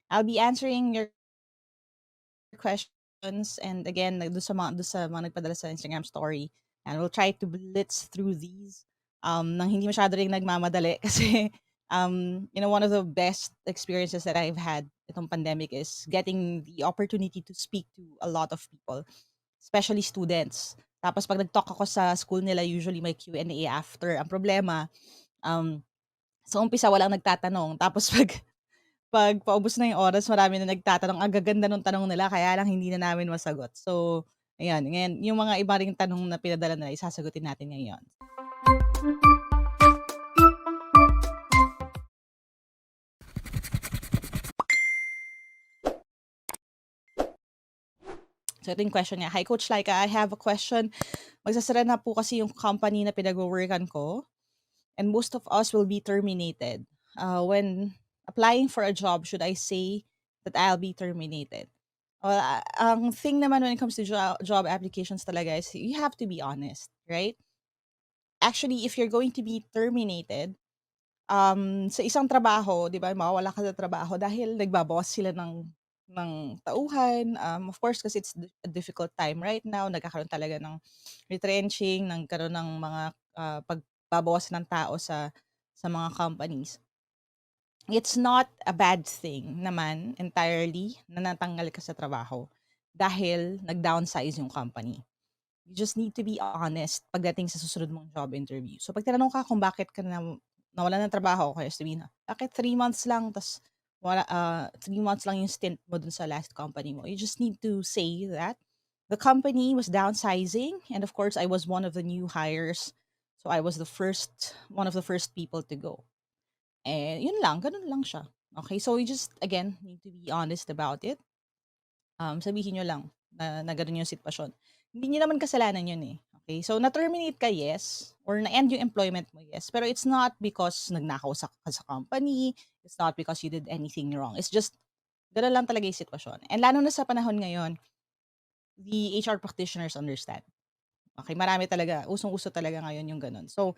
I'll be answering your questions, and again, doon sa mga nagpadala sa Instagram story, and we'll try to blitz through these, nang hindi masyado ring nagmamadali kasi, one of the best experiences that I've had itong pandemic is getting the opportunity to speak to a lot of people, especially students. Tapos 'pag nag-talk ako sa school nila, usually may Q&A after. Ang problema, um, sa umpisa walang nagtatanong, tapos 'pag paubos na yung oras marami na nagtatanong, ang gaganda nung tanong nila kaya lang hindi na namin masagot. So, ayan, ngayon yung mga iba ring tanong na pinadala nila isasagutin natin ngayon. So ito yung question niya, "Hi Coach Lyqa, I have a question. Magsasara na po kasi yung company na pinagwo-workan ko, and most of us will be terminated. When applying for a job, should I say that I'll be terminated?" Well, ang thing naman when it comes to job applications talaga is you have to be honest, right? Actually, if you're going to be terminated, sa isang trabaho, 'di ba, mawawala ka sa trabaho dahil nagbabawas sila ng tauhan. Of course, kasi it's a difficult time right now. Nagkakaroon talaga ng retrenching, nagkaroon ng mga pagbabawas ng tao sa mga companies. It's not a bad thing naman entirely na natanggal ka sa trabaho dahil nag-downsize yung company. You just need to be honest pagdating sa susunod mong job interview. So, pag tinanong ka kung bakit ka nawalan ng trabaho, kaya sabihin na, bakit 3 months lang, tas 3 months lang yung stint mo dun sa last company mo. You just need to say that the company was downsizing, and of course, I was one of the new hires. So, I was one of the first people to go. Eh, yun lang, ganun lang siya. Okay, so you just, again, need to be honest about it. Sabihin niyo lang na gano'n yung sitwasyon. Hindi niyo naman kasalanan yun, eh, okay? So, na-terminate ka, yes, or na-end yung employment mo, yes, pero it's not because nagnakaw ka sa company, it's not because you did anything wrong. It's just gano'n lang talaga yung sitwasyon. And lalo na sa panahon ngayon, the HR practitioners understand. Okay, marami talaga, usong-uso talaga ngayon yung gano'n. So,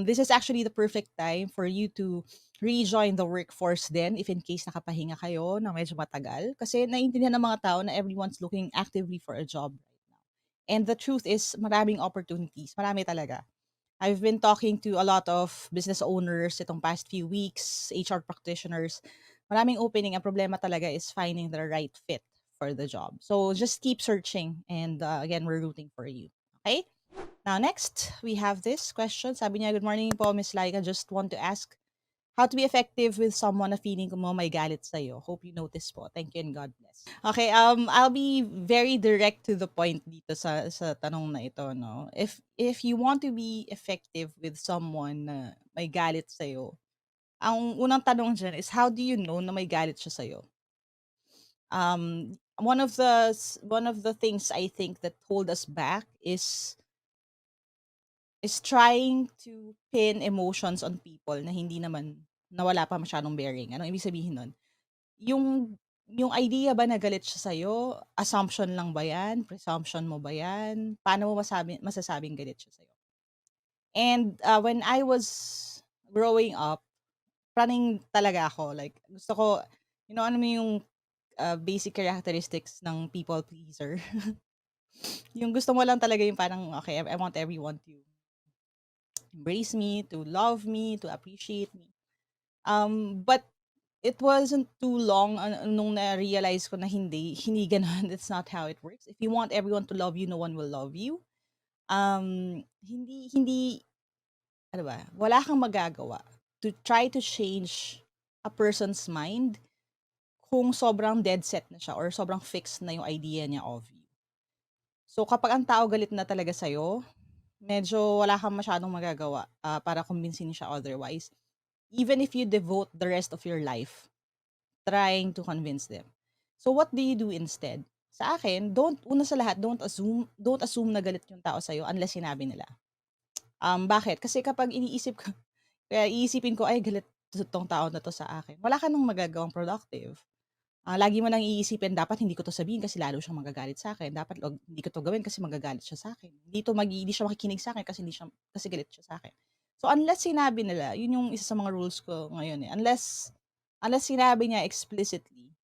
this is actually the perfect time for you to rejoin the workforce then if in case nakapahinga kayo ng medyo matagal. Kasi naiintindihan ng mga tao na everyone's looking actively for a job right now. And the truth is, maraming opportunities, marami talaga. I've been talking to a lot of business owners itong past few weeks, HR practitioners. Maraming opening. Ang problema talaga is finding the right fit for the job. So just keep searching. And again, we're rooting for you. Okay? Now, next, we have this question. Sabi niya, "Good morning po, Miss Laika. Just want to ask how to be effective with someone na feeling mo may galit sa'yo. Hope you notice po. Thank you and God bless." Okay, I'll be very direct to the point dito sa tanong na ito, no? If you want to be effective with someone na may galit sa'yo, ang unang tanong diyan is how do you know na may galit siya sa'yo? One of the things I think that hold us back is trying to pin emotions on people na wala pa masyadong bearing. Anong ibig sabihin nun? Yung yung idea ba na galit siya sa'yo, assumption lang ba yan? Presumption mo ba yan? Paano mo masasabing galit siya sa'yo? And, when I was growing up, praning talaga ako, like gusto ko ano mo yung, basic characteristics ng people pleaser? Yung gusto mo lang talaga yung parang, okay, I want everyone to embrace me, to love me, to appreciate me. But it wasn't too long nung na-realize ko na hindi gano'n. That's not how it works. If you want everyone to love you, no one will love you. Hindi hindi ano ba, wala kang magagawa to try to change a person's mind kung sobrang dead set na siya or sobrang fixed na yung idea niya of you. So, kapag ang tao galit na talaga sa'yo, medyo wala kang masyadong magagawa, para kumbinsihin siya otherwise. Even if you devote the rest of your life trying to convince them. So what do you do instead? Sa akin, una sa lahat, don't assume na galit yung tao sa'yo unless sinabi nila. Bakit? Kasi kapag kaya iisipin ko, ay galit 'tong tao na 'to sa akin, wala ka ng magagawang productive. Lagi mo lang iisipin, dapat hindi ko 'to sabihin kasi lalo siyang magagalit sa'kin, dapat hindi ko 'to gawin kasi magagalit siya sa'kin, hindi siya makikinig sa'kin kasi galit siya sa'kin. So unless sinabi nila, yun yung isa sa mga rules ko ngayon, eh, unless sinabi niya explicitly,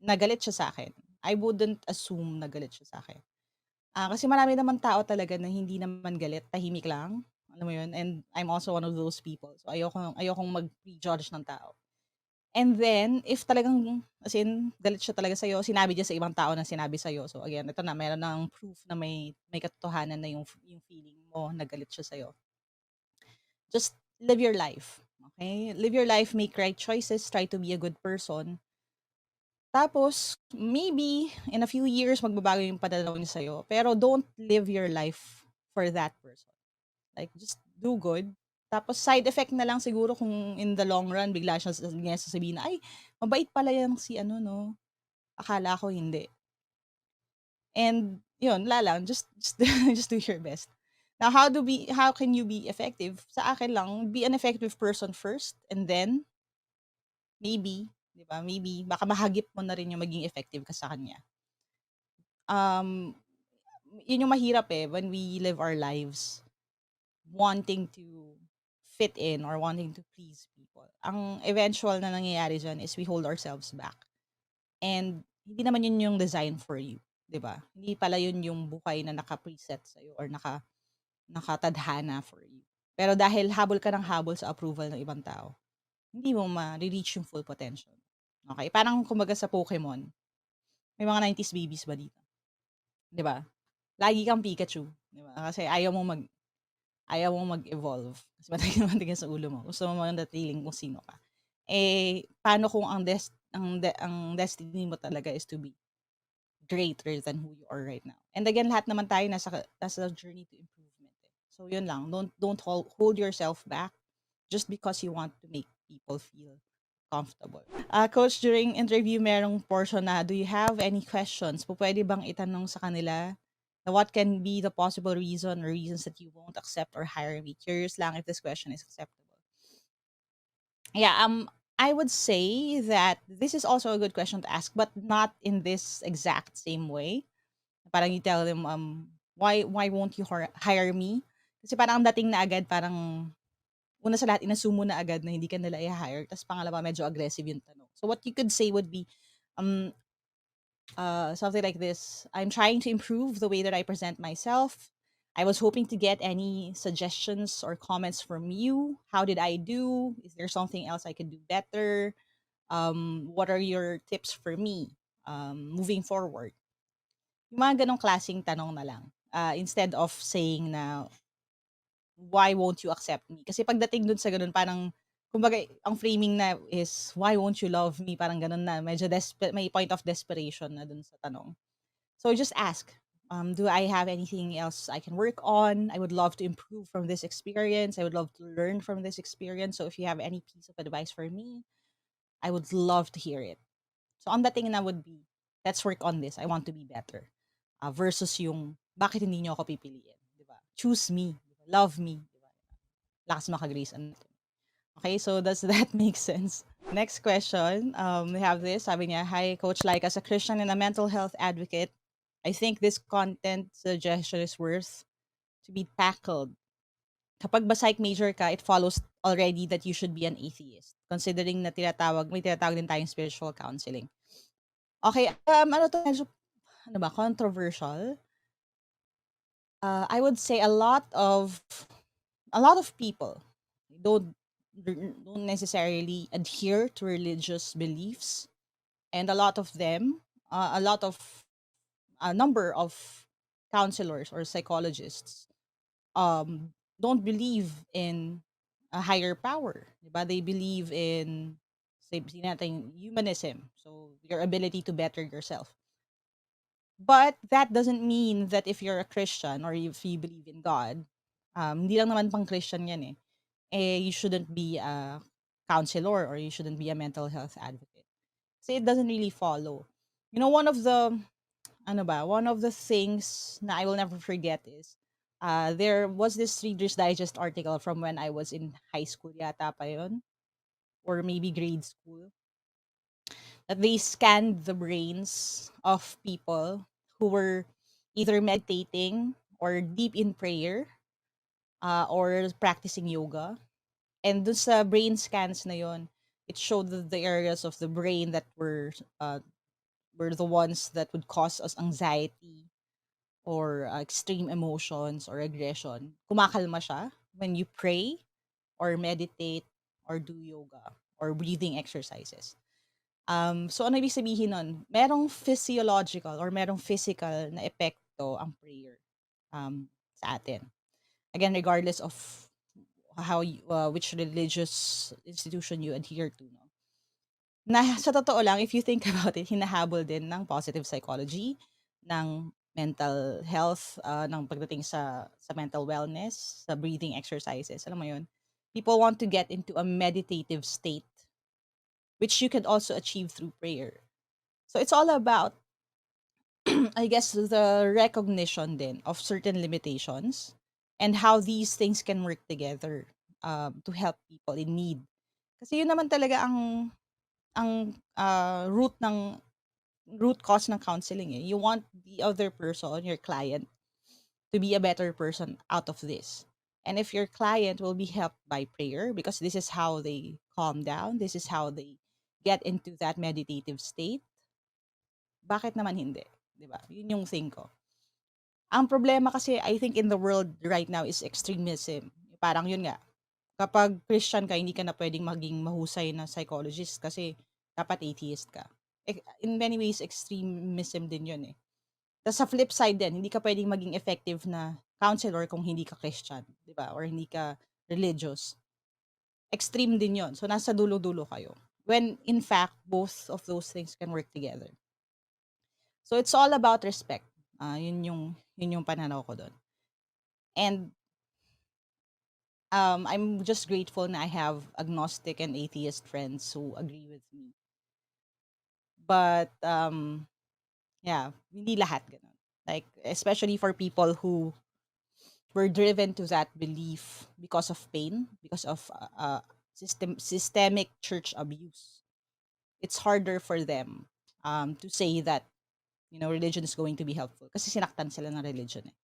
nagalit siya sa akin. I wouldn't assume na galit siya sa akin. Kasi marami naman tao talaga na hindi naman galit, tahimik lang, alam mo yun? And I'm also one of those people. So ayokong mag-prejudge ng tao. And then, if talagang, as in, galit siya talaga sa'yo, sinabi niya sa ibang tao na sinabi sa'yo. So again, ito na, meron ng proof na may katotohanan na yung feeling mo na galit siya sa'yo. Just live your life. Okay? Live your life, make right choices, try to be a good person. Tapos, maybe, in a few years, magbabago yung pananaw niya sa'yo. Pero don't live your life for that person. Like, just do good. Tapos, side effect na lang siguro kung in the long run, bigla niya sasabihin na, ay, mabait pala yan si ano, no? Akala ko hindi. And, yun, lang, just, just do your best. Now, how can you be effective? Sa akin lang, be an effective person first, and then, maybe, di ba, maybe, baka mahagip mo na rin yung maging effective ka sa kanya. Um, Yun yung mahirap eh, when we live our lives wanting to fit in or wanting to please people. Ang eventual na nangyayari dyan is we hold ourselves back. And hindi naman yun yung design for you, 'di ba? Hindi pala yun yung buhay na naka-preset sa'yo or nakatadhana for you. Pero dahil habol ka ng habol sa approval ng ibang tao, hindi mo ma-reach yung full potential. Okay? Parang kumbaga sa Pokemon, may mga 90s babies ba dito? 'Di ba? Lagi kang Pikachu, 'di ba? Kasi ayaw mong mag-evolve. Kasi matigas sa ulo mo. Gusto mo manatiling kung sino ka. Eh, paano kung ang destiny mo talaga is to be greater than who you are right now? And again, lahat naman tayo nasa journey to improvement. Eh. So yun lang. Don't hold yourself back just because you want to make people feel comfortable. Coach, during interview, merong portion na, do you have any questions? Pwede bang itanong sa kanila na what can be the possible reason or reasons that you won't accept or hire me? Curious lang if this question is acceptable. Yeah, I would say that this is also a good question to ask, but not in this exact same way. Parang you tell them, why won't you hire me? Kasi parang ang dating na agad, parang una sa lahat, inassume mo na agad na hindi ka nila i-hire. Tapos pangalawa, medyo aggressive yung tanong. So what you could say would be, um, something like this. I'm trying to improve the way that I present myself. I was hoping to get any suggestions or comments from you. How did I do? Is there something else I could do better? What are your tips for me moving forward? Yung mga ganong klaseng tanong na lang. Instead of saying na, why won't you accept me? Kasi pagdating dun sa ganun, parang, kumbaga, ang framing na is, why won't you love me? Parang ganun na, medyo may point of desperation na dun sa tanong. So just ask, do I have anything else I can work on? I would love to improve from this experience. I would love to learn from this experience. So if you have any piece of advice for me, I would love to hear it. So ang dating na would be, let's work on this. I want to be better. Versus yung, bakit hindi nyo ako pipiliin? Diba? Choose me. Diba? Love me. Diba? Lakas makagrace. Okay, so does that make sense? Next question. We have this. Sabi niya, hi, Coach Like. As a Christian and a mental health advocate, I think this content suggestion is worth to be tackled. Kapag ba psych major ka, it follows already that you should be an atheist. Considering na may tinatawag din tayong spiritual counseling. Okay, ano to, medyo, ano ba, controversial. I would say a lot of people don't don't necessarily adhere to religious beliefs, and a number of counselors or psychologists don't believe in a higher power, diba? They believe in, say natin, humanism, so your ability to better yourself. But that doesn't mean that if you're a Christian or if you believe in God, hindi lang naman pang Christian yan you shouldn't be a counselor or you shouldn't be a mental health advocate. So it doesn't really follow. You know, one of the things na I will never forget is, there was this Reader's Digest article from when I was in high school yata pa yun, or maybe grade school, that they scanned the brains of people who were either meditating or deep in prayer, or practicing yoga. And dun sa brain scans na yon, it showed the areas of the brain that were were the ones that would cause us anxiety or extreme emotions or aggression, kumakalma siya when you pray or meditate or do yoga or breathing exercises. So ano ibig sabihin nun? Merong physiological or merong physical na epekto ang prayer sa atin. Again, regardless of which religious institution you adhere to. No? Na sa totoo lang, if you think about it, hinahabol din ng positive psychology, ng mental health, ng pagdating sa mental wellness, sa breathing exercises. Alam mo yun? People want to get into a meditative state, which you can also achieve through prayer. So it's all about, I guess, the recognition then of certain limitations and how these things can work together to help people in need. Kasi yun naman talaga ang root cause ng counseling eh. You want the other person, your client, to be a better person out of this. And if your client will be helped by prayer, because this is how they calm down, this is how they get into that meditative state, bakit naman hindi? 'Di ba? Yun yung thing ko. Ang problema kasi I think in the world right now is extremism. Parang yun nga, kapag Christian ka, hindi ka na pwedeng maging mahusay na psychologist kasi dapat atheist ka. In many ways, extremism din yun eh. Tapos sa flip side din, hindi ka pwedeng maging effective na counselor kung hindi ka Christian, di ba? Or hindi ka religious. Extreme din yun. So nasa dulo-dulo kayo. When in fact, both of those things can work together. So it's all about respect. Yun yung pananaw ko doon. And I'm just grateful na I have agnostic and atheist friends who agree with me. But yeah, hindi lahat ganun. Like especially for people who were driven to that belief because of pain, because of systemic church abuse. It's harder for them to say that religion is going to be helpful kasi sinaktan sila ng religion eh.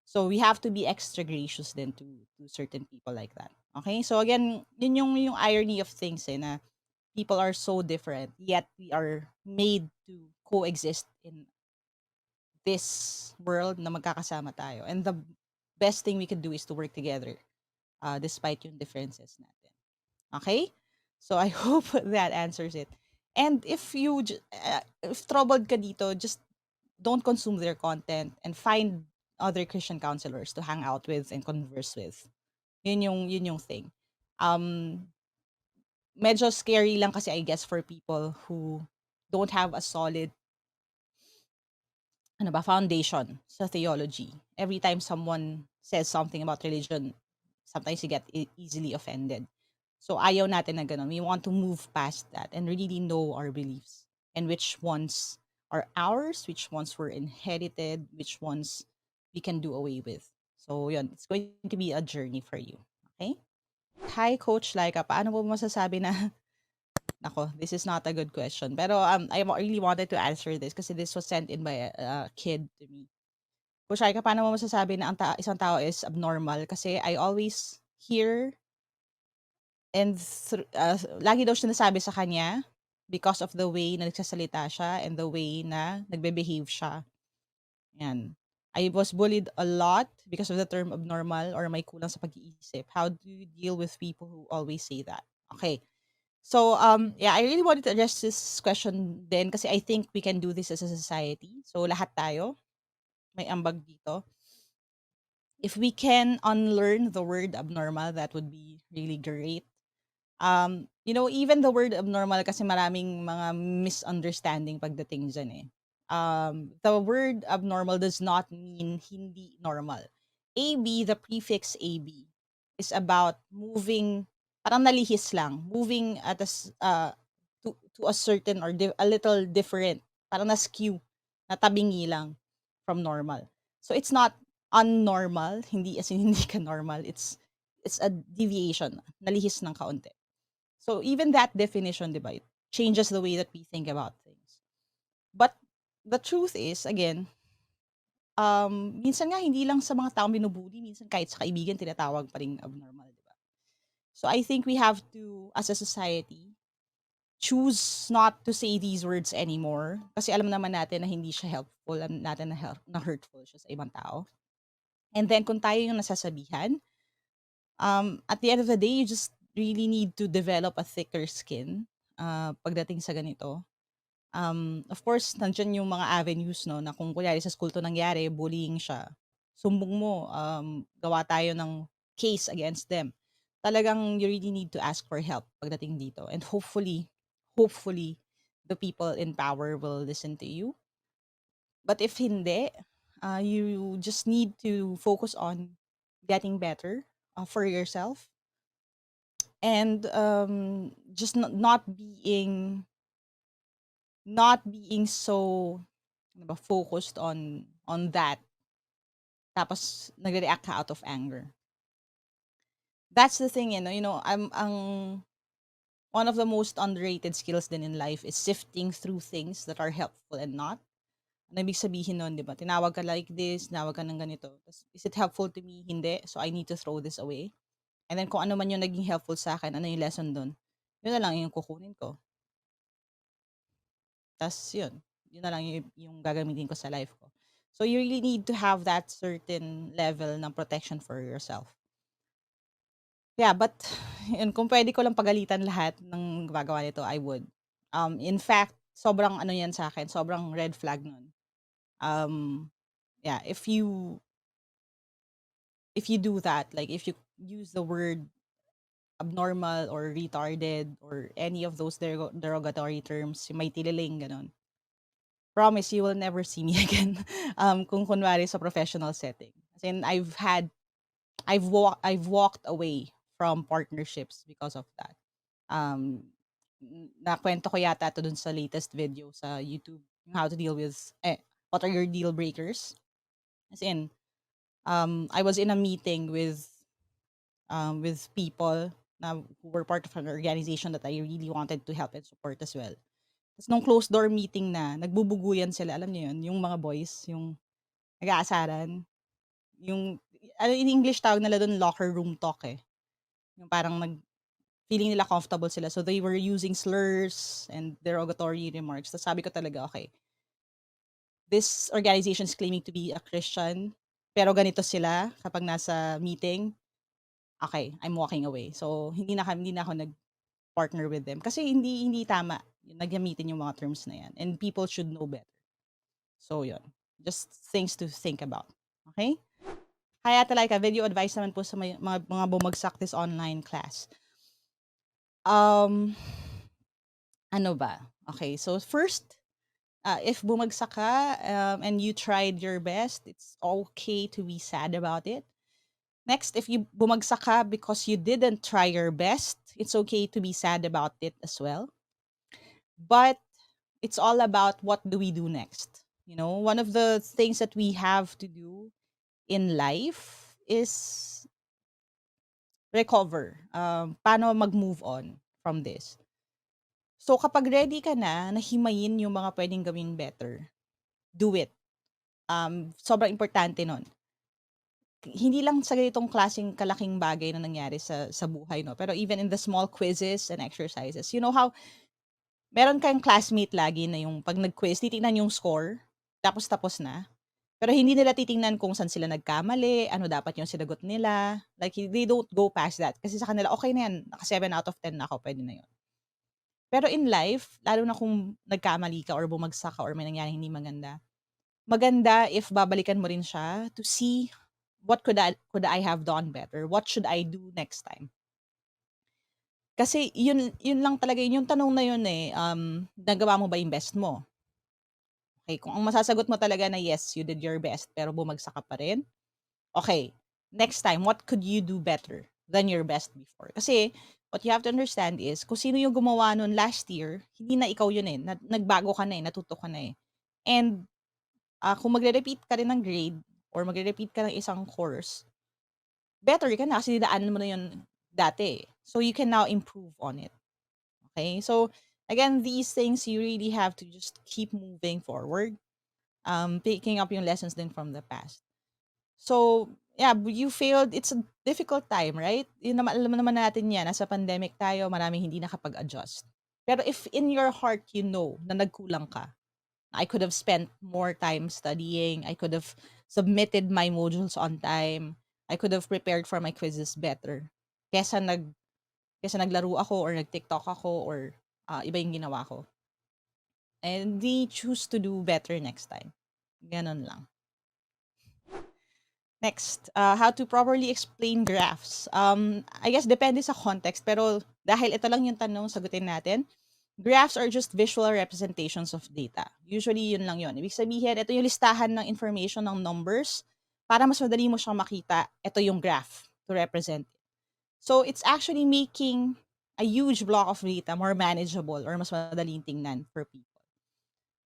So we have to be extra gracious then to certain people like that. Okay? So again, yun yung irony of things eh, na people are so different yet we are made to coexist in this world na magkakasama tayo. And the best thing we could do is to work together despite yung differences natin. Okay? So I hope that answers it. And if troubled ka dito, just don't consume their content and find other Christian counselors to hang out with and converse with. Yun yung thing. Medyo scary lang kasi I guess for people who don't have a solid foundation sa theology. Every time someone says something about religion, sometimes you get easily offended. So ayaw natin na ganun. We want to move past that and really know our beliefs and which ones are ours, which ones were inherited, which ones we can do away with. So yun, it's going to be a journey for you. Okay? Hi, Coach Lyqa. Paano mo masasabi na Nako, this is not a good question. Pero really wanted to answer this kasi this was sent in by a kid to me. Kushai, paano mo masasabi na isang tao is abnormal? Kasi I always hear and lagi daw siya nasabi sa kanya because of the way na nagsasalita siya and the way na nagbe-behave siya. Yan. I was bullied a lot because of the term abnormal or may kulang sa pag-iisip. How do you deal with people who always say that? Okay. So, yeah, I really wanted to address this question then kasi I think we can do this as a society. So, lahat tayo may ambag dito. If we can unlearn the word abnormal, that would be really great. Even the word abnormal kasi maraming mga misunderstanding pagdating dyan eh. The word abnormal does not mean hindi normal. AB, the prefix AB, is about moving, parang nalihis lang, moving at to a certain or a little different, parang na-skew, natabingi lang from normal. So it's not unnormal, hindi as in hindi ka normal, it's a deviation, nalihis ng kaunti. So even that definition, di ba, it changes the way that we think about things. But the truth is, again, minsan nga hindi lang sa mga taong binubuli, minsan kahit sa kaibigan tinatawag pa ring abnormal, di ba? So I think we have to, as a society, choose not to say these words anymore kasi alam naman natin na hindi siya helpful, alam natin na, na hurtful siya sa ibang tao. And then kung tayo yung nasasabihan, at the end of the day, you just really need to develop a thicker skin pagdating sa ganito. Of course, nandiyan yung mga avenues, no, na kung kunyari sa school to nangyari, bullying siya. Sumbong mo, gawa tayo ng case against them. Talagang you really need to ask for help pagdating dito. And hopefully, the people in power will listen to you. But if hindi, you just need to focus on getting better for yourself and just not being so ano ba, focused on that tapos nagre-react ka out of anger. That's the thing, I'm ang one of the most underrated skills din in life is sifting through things that are helpful and not. Ano ibig sabihin nun, 'di ba? Tinawag ka like this, tinawag ka ng ganito. Tas, is it helpful to me? Hindi. So I need to throw this away. And then kung ano man yung naging helpful sa akin, ano yung lesson dun? Yun na lang yung kukunin ko. Tas yun. Yun na lang yung gagamitin ko sa life ko. So you really need to have that certain level ng protection for yourself. Yeah, but yun, kung pwede ko lang pagalitan lahat ng gumagawa nito, I would. In fact, sobrang ano yan sa akin, sobrang red flag nun. Yeah, if you do that, like if you use the word abnormal or retarded or any of those derogatory terms, yung may tililing, ganon. Promise you will never see me again. Kung kunwari sa professional setting. As in, I've walked away from partnerships because of that. Nakwento ko yata to dun sa latest video sa YouTube, how to deal with, what are your deal breakers? As in, I was in a meeting with people na who were part of an organization that I really wanted to help and support as well. Tapos nung closed door meeting na, nagbubuguyan sila, alam niyo yun, yung mga boys, yung nag-aasaran, yung, in English tawag nila doon locker room talk eh. Yung parang feeling nila comfortable sila. So they were using slurs and derogatory remarks. Tapos sabi ko talaga, okay, this organization is claiming to be a Christian, pero ganito sila kapag nasa meeting, okay, I'm walking away. So hindi na ako nag-partner with them. Kasi hindi tama yung naggamitin yung mga terms na yan. And people should know better. So yun. Just things to think about. Okay? Kaya talaga, video advice naman po sa mga bumagsak this online class. Um, ano ba? Okay, so first, if bumagsak ka and you tried your best, it's okay to be sad about it. Next, if you bumagsak ka because you didn't try your best, it's okay to be sad about it as well. But it's all about what do we do next. One of the things that we have to do in life is recover. Paano mag-move on from this. So kapag ready ka na himayin yung mga pwedeng gawin better, do it. Sobrang importante nun. Hindi lang sa ganitong klaseng kalaking bagay na nangyari sa buhay, no? Pero even in the small quizzes and exercises. You know how meron kayong classmate lagi na yung 'pag nag-quiz titingnan yung score, tapos na. Pero hindi nila titingnan kung saan sila nagkamali, ano dapat yung sinagot nila. Like, they don't go past that. Kasi sa kanila, okay na yan, naka 7 out of 10 na ako, pwede na yun. Pero in life, lalo na kung nagkamali ka or bumagsak ka or may nangyaring hindi maganda, maganda if babalikan mo rin siya to see what could I have done better? What should I do next time? Kasi yun lang talaga yung tanong na yun eh, nagawa mo ba yung best mo? Okay, kung ang masasagot mo talaga na yes, you did your best pero bumagsak ka pa rin, okay, next time, what could you do better than your best before? Kasi what you have to understand is kung sino yung gumawa nun last year, hindi na ikaw yun eh. Nagbago ka na eh, natuto ka na eh. And kung magre-repeat ka rin ng grade or magre-repeat ka ng isang course, better ka na kasi didaanan mo na yun dati. So you can now improve on it. Okay? So again, these things you really have to just keep moving forward. Picking up yung lessons din from the past. So, yeah, you failed. It's a difficult time, right? Yun naman, alam naman natin yan. Nasa pandemic tayo, maraming hindi nakapag-adjust. Pero if in your heart you know na nagkulang ka, I could have spent more time studying, I could have submitted my modules on time, I could have prepared for my quizzes better kesa kesa naglaro ako or nag-TikTok ako or iba yung ginawa ko. And we choose to do better next time. Ganon lang. Next, how to properly explain graphs. I guess depende sa context, pero dahil ito lang yung tanong, sagutin natin. Graphs are just visual representations of data. Usually, yun lang yun. Ibig sabihin, ito yung listahan ng information ng numbers. Para mas madali mo siyang makita, ito yung graph to represent. So, it's actually making a huge block of data more manageable or mas madaling tingnan for people.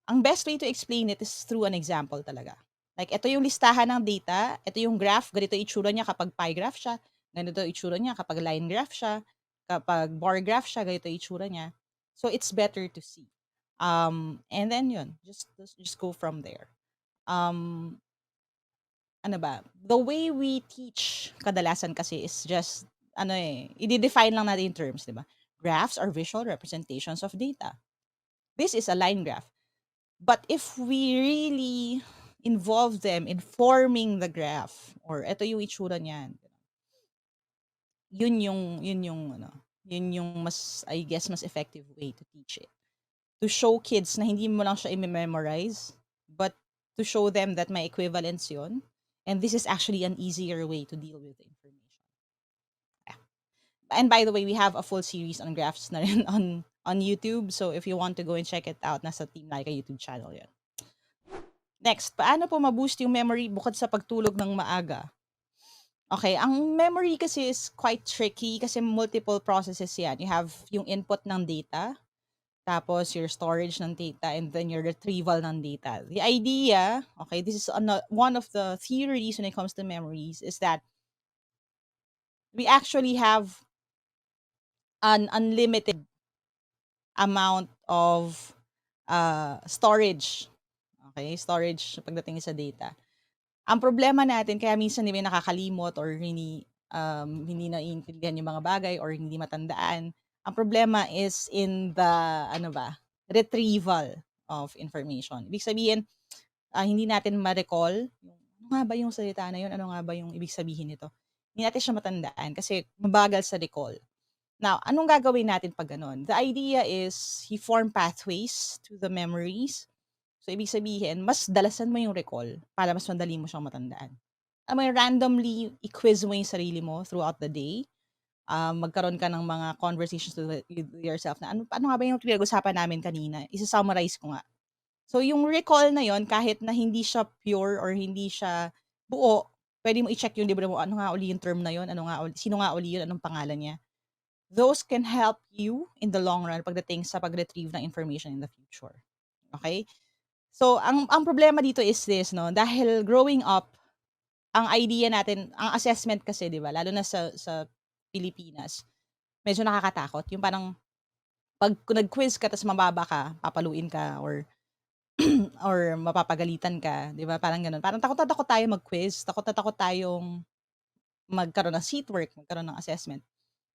Ang best way to explain it is through an example talaga. Like, ito yung listahan ng data, ito yung graph, ganito itsura niya kapag pie graph siya, ganito itsura niya kapag line graph siya, kapag bar graph siya, ganito itsura niya. So, it's better to see. And then yun, just go from there. Um, ano ba? The way we teach kadalasan kasi is just, i-define lang natin yung terms, di ba? Graphs are visual representations of data. This is a line graph. But if we really involve them in forming the graph, or ito yung itsura niyan, yun yung mas, I guess, mas effective way to teach it. To show kids na hindi mo lang siya i-memorize, but to show them that may equivalence yun. And this is actually an easier way to deal with the information. Yeah. And by the way, we have a full series on graphs na rin on YouTube. So if you want to go and check it out, nasa Team Lyqa YouTube channel yun. Next, paano po ma-boost yung memory bukod sa pagtulog ng maaga? Okay, ang memory kasi is quite tricky kasi multiple processes yan. You have yung input ng data, tapos your storage ng data, and then your retrieval ng data. The idea, okay, this is one of the theories when it comes to memories, is that we actually have an unlimited amount of storage. Okay, storage pagdating sa data. Ang problema natin kaya minsan may nakakalimot or hindi naiintindihan yung mga bagay or hindi matandaan. Ang problema is in the retrieval of information. Ibig sabihin, hindi natin ma-recall ano nga ba yung salita na yun? Ano nga ba yung ibig sabihin nito? Hindi natin siya matandaan kasi mabagal sa recall. Now, anong gagawin natin pag ganun? The idea is you form pathways to the memories. So, ibig sabihin, mas dalasan mo yung recall para mas madali mo siyang matandaan. Randomly i-quiz mo yung sarili mo throughout the day. Magkaroon ka ng mga conversations with yourself na ano nga ba yung pinag-usapan namin kanina? Isa-summarize ko nga. So, yung recall na yon kahit na hindi siya pure or hindi siya buo, pwede mo i-check yung libro mo, ano nga uli yung term na yon, sino nga uli yun, anong pangalan niya. Those can help you in the long run pagdating sa pag-retrieve ng information in the future. Okay? So, ang problema dito is this, no? Dahil growing up, ang idea natin, ang assessment kasi, di ba, lalo na sa Pilipinas, medyo nakakatakot. Yung parang, pag nag-quiz ka, tapos mababa ka, papaluin ka, or mapapagalitan ka, di ba? Parang ganun. Parang takot na takot tayo mag-quiz, takot na takot tayong magkaroon ng seat work, magkaroon ng assessment.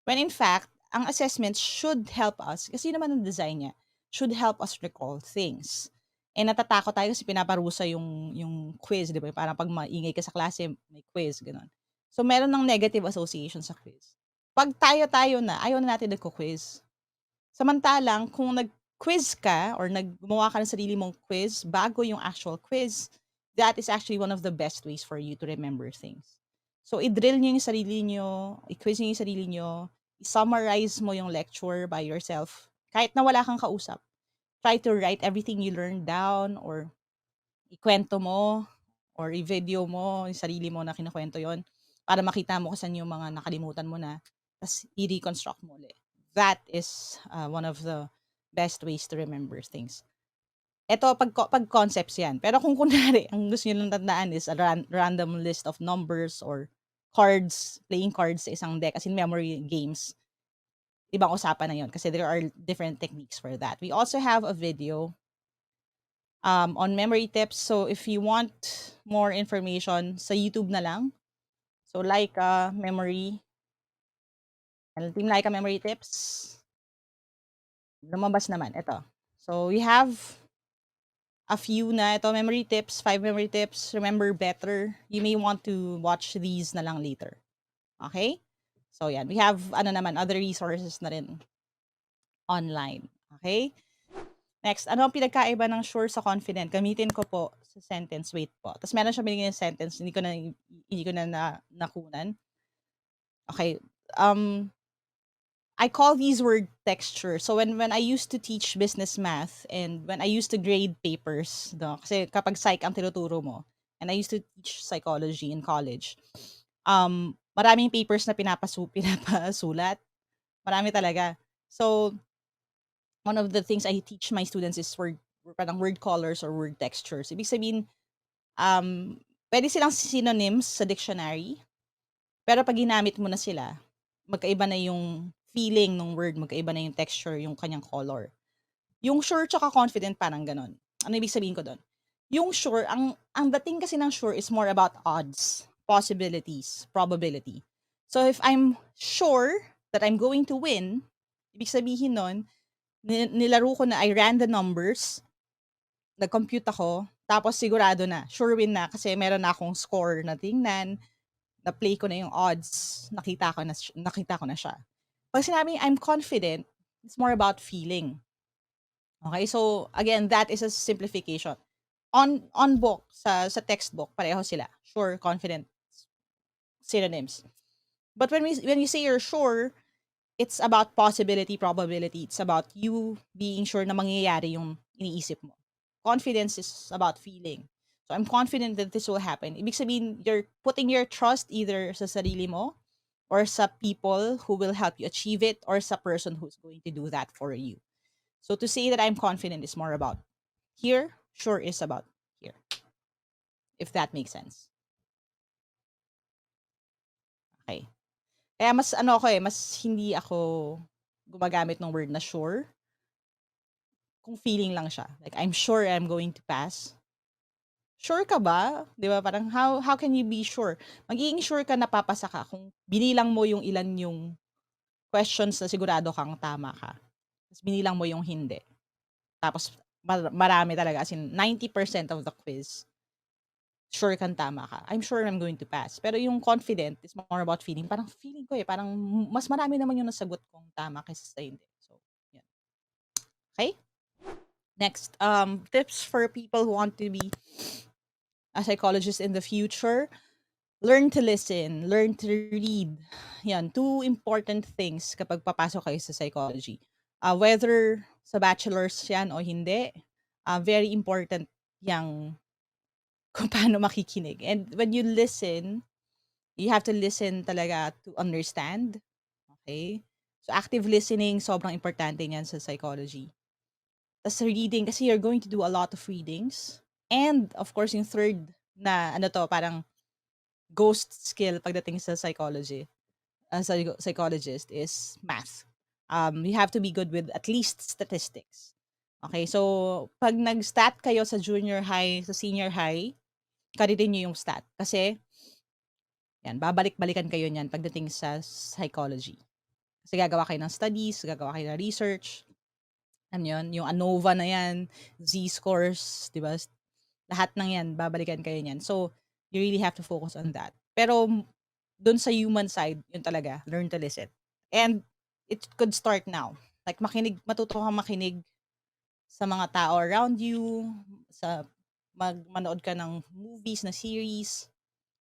When in fact, ang assessment should help us, kasi yun naman ang design niya, should help us recall things. Eh natatakot tayo kasi pinaparusa yung quiz, di ba? Parang pag maingay ka sa klase, may quiz, gano'n. So meron ng negative association sa quiz. Pag tayo-tayo na, ayaw na natin nagko-quiz. Samantalang kung nag-quiz ka or gumawa ka ng sarili mong quiz bago yung actual quiz, that is actually one of the best ways for you to remember things. So i-drill niyo yung sarili niyo, i-quiz niyo yung sarili niyo, i-summarize mo yung lecture by yourself kahit na wala kang kausap. Try to write everything you learned down or ikwento mo or i-video mo yung sarili mo na kinukwento yon para makita mo kung saan yung mga nakalimutan mo na tapos i-reconstruct mo ulit. That is one of the best ways to remember things. Ito, pag concepts yan. Pero kung kunwari, ang gusto nyo lang tandaan is a random list of numbers or cards, playing cards sa isang deck, as in memory games, ibang usapan na yon kasi there are different techniques for that. We also have a video on memory tips. So if you want more information, sa YouTube na lang. So Lyqa Memory, Team Lyqa Memory Tips. Lumabas naman, eto. So, we have a few na ito, memory tips, 5 memory tips, remember better. You may want to watch these na lang later. Okay? So, yan. We have, ano naman, other resources na rin online. Okay? Next, ano ang pinagkaiba ng sure sa confident? Gamitin ko po sa sentence. Wait po. Tapos meron siya binigay ng sentence, hindi ko na nakunan. Okay. I call these word texture. So when I used to teach business math and when I used to grade papers, no, kasi kapag psych ang tinuturo mo, and I used to teach psychology in college, maraming papers na pinapasulat. Marami talaga. So, one of the things I teach my students is parang word colors or word textures. Ibig sabihin, um, pwede silang synonyms sa dictionary, pero pag ginamit mo na sila, magkaiba na yung feeling ng word, magkaiba na yung texture, yung kanyang color. Yung sure tsaka confident, parang ganon. Ano ibig sabihin ko doon? Yung sure, ang dating kasi ng sure is more about odds, possibilities, probability. So if I'm sure that I'm going to win, ibig sabihin nun, nilaro ko na, I ran the numbers, nag-compute ako, tapos sigurado na, sure win na kasi meron na akong score na tingnan, na-play ko na yung odds, nakita ko na siya. Pag sinabing I'm confident, it's more about feeling. Okay, so again, that is a simplification. On book, sa textbook, pareho sila. Sure, confident, synonyms. But when you say you're sure, it's about possibility, probability. It's about you being sure na mangyayari yung iniisip mo. Confidence is about feeling. So I'm confident that this will happen. Ibig sabihin, you're putting your trust either sa sarili mo or sa people who will help you achieve it or sa person who's going to do that for you. So to say that I'm confident is more about here, sure is about here, if that makes sense. Okay. Kaya mas ano ako mas hindi ako gumagamit ng word na sure kung feeling lang siya. Like, I'm sure I'm going to pass. Sure ka ba? 'Di ba? Parang how can you be sure? Magiging sure ka na papasa ka kung binilang mo yung ilan yung questions na sigurado kang tama ka. Tapos binilang mo yung hindi. Tapos marami talaga, as in 90% of the quiz, sure kang tama ka. I'm sure I'm going to pass. Pero yung confident is more about feeling. Parang feeling ko parang mas marami naman yung nasagot kong tama kaysa sa hindi. So, yan. Okay? Next, tips for people who want to be a psychologist in the future. Learn to listen, learn to read. Yan, two important things kapag papasok kayo sa psychology. Whether sa bachelor's yan o hindi, very important yang kung paano makikinig. And when you listen, you have to listen talaga to understand. Okay? So active listening, sobrang importante niyan sa psychology. Tapos reading, kasi you're going to do a lot of readings. And of course, yung third na ano to, parang ghost skill pagdating sa psychology, psychologist is math. You have to be good with at least statistics. Okay, so pag nag-stat kayo sa junior high, sa senior high, karitin nyo yung stat. Kasi, yan, babalik-balikan kayo niyan pagdating sa psychology. Kasi gagawa kayo ng studies, gagawa kayo ng research, ano yun, yung ANOVA na yan, Z-scores, di ba? Lahat ng yan, babalikan kayo niyan. So, you really have to focus on that. Pero, dun sa human side, yun talaga, learn to listen. And, it could start now. Like, matuto kang makinig sa mga tao around you, sa manood ka ng movies, na series.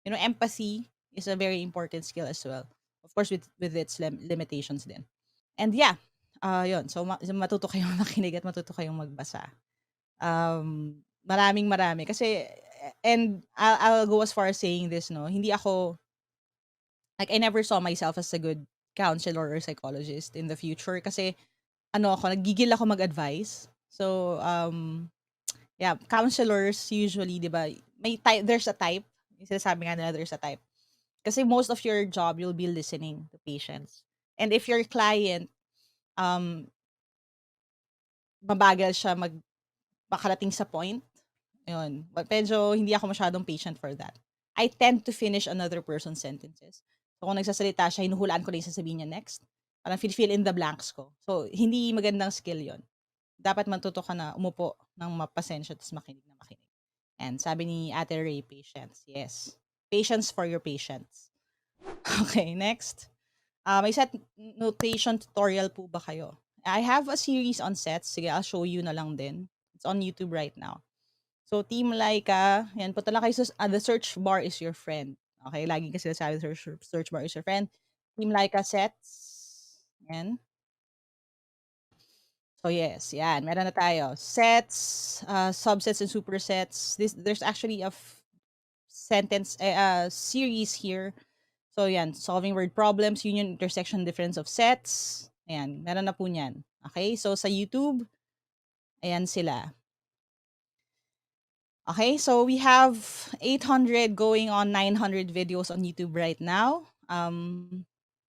You know, empathy is a very important skill as well. Of course, with its limitations din. And yeah, yun. So, matuto kayong makinig at matuto kayong magbasa. Marami. Kasi, and I'll go as far as saying this, no? Hindi ako, like, I never saw myself as a good counselor or psychologist in the future. Kasi, nagigil ako mag-advise. So, yeah, counselors usually, di ba, may type, there's a type. Sinasabi nga nila, there's a type. Kasi most of your job, you'll be listening to patients. And if your client, um, mabagal siya makarating sa point, yun. But medyo hindi ako masyadong patient for that. I tend to finish another person's sentences. So kung nagsasalita siya, hinuhulaan ko na yung sasabihin niya next. Parang fill in the blanks ko. So, hindi magandang skill yon. Dapat matuto ka na umupo ng mapasensya tapos makinig na makinig. And sabi ni Ate Ray, patience. Yes. Patience for your patients. Okay, next. May set notation tutorial po ba kayo? I have a series on sets. Sige, I'll show you na lang din. It's on YouTube right now. So, Team Lyqa, yan, punta lang kayo sa, the search bar is your friend. Okay, lagi kasi sabi search bar is your friend. Team Lyqa sets. Yan. So, yes, yan, meron na tayo. Sets, subsets, and supersets. There's actually a series here. So, yan, solving word problems, union, intersection, difference of sets. Ayan, meron na po niyan. Okay, so sa YouTube, ayan sila. Okay, so we have 800 going on 900 videos on YouTube right now.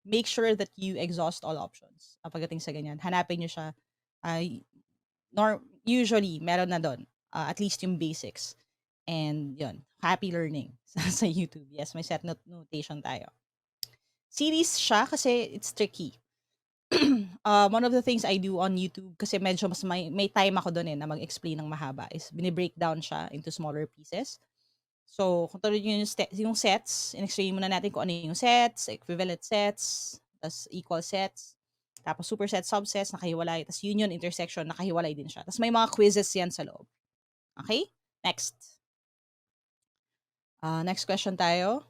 Make sure that you exhaust all options. Pagdating sa ganyan, hanapin nyo siya. Usually, meron na doon. At least yung basics. And yun, happy learning sa YouTube. Yes, may set notation tayo. Series siya kasi it's tricky. One of the things I do on YouTube kasi medyo mas may time ako doon na mag-explain ng mahaba is bini-breakdown siya into smaller pieces. So, kung tuloy yung sets, in-explain muna natin kung ano yung sets, equivalent sets, tas equal sets, tapos superset, subsets, nakahiwalay, tas union, intersection, nakahiwalay din siya. Tas may mga quizzes yan sa loob. Okay? Next. Next question tayo.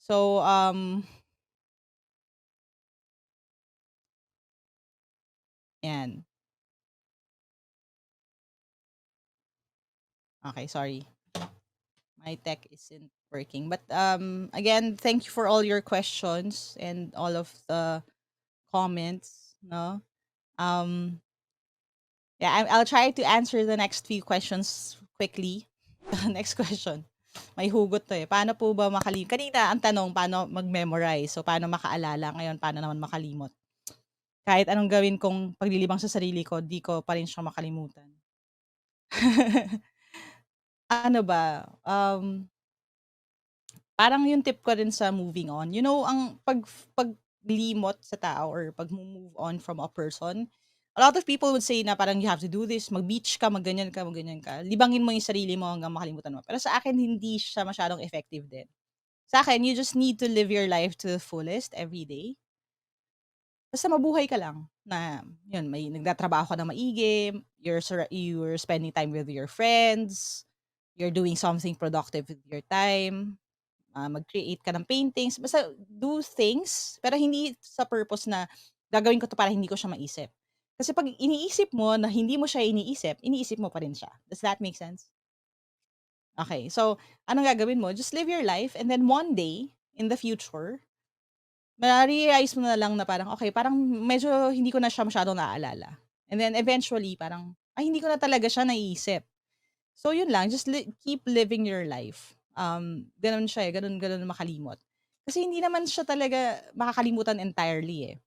So, yan. Okay, sorry. My tech isn't working. But again, thank you for all your questions and all of the comments. No, yeah, I'll try to answer the next few questions quickly. Next question. May hugot to eh. Paano po ba makalimot? Kanina ang tanong, paano mag-memorize? So, paano makaalala? Ngayon, paano naman makalimot? Kahit anong gawin kong paglilibang sa sarili ko, di ko pa rin siya makalimutan. Ano ba? Parang yung tip ko rin sa moving on, you know, ang paglimot sa tao or pag-move on from a person, a lot of people would say na parang you have to do this, mag-beach ka, mag-ganyan ka, mag-ganyan ka. Libangin mo yung sarili mo hanggang makalimutan mo. Pero sa akin, hindi siya masyadong effective din. Sa akin, you just need to live your life to the fullest every day. Basta mabuhay ka lang na, yun, may nagtatrabaho ka na maigi, you're spending time with your friends, you're doing something productive with your time, mag-create ka ng paintings, basta do things, pero hindi sa purpose na gagawin ko 'to para hindi ko siya maisip. Kasi 'pag iniisip mo na hindi mo siya iniisip mo pa rin siya. Does that make sense? Okay, so anong gagawin mo? Just live your life and then one day in the future, mare-realize mo na lang na parang, okay, parang medyo hindi ko na siya masyadong naaalala. And then eventually parang, ay hindi ko na talaga siya naiisip. So yun lang, just keep living your life. Gano'n siya, gano'n makalimot. Kasi hindi naman siya talaga makakalimutan entirely, eh.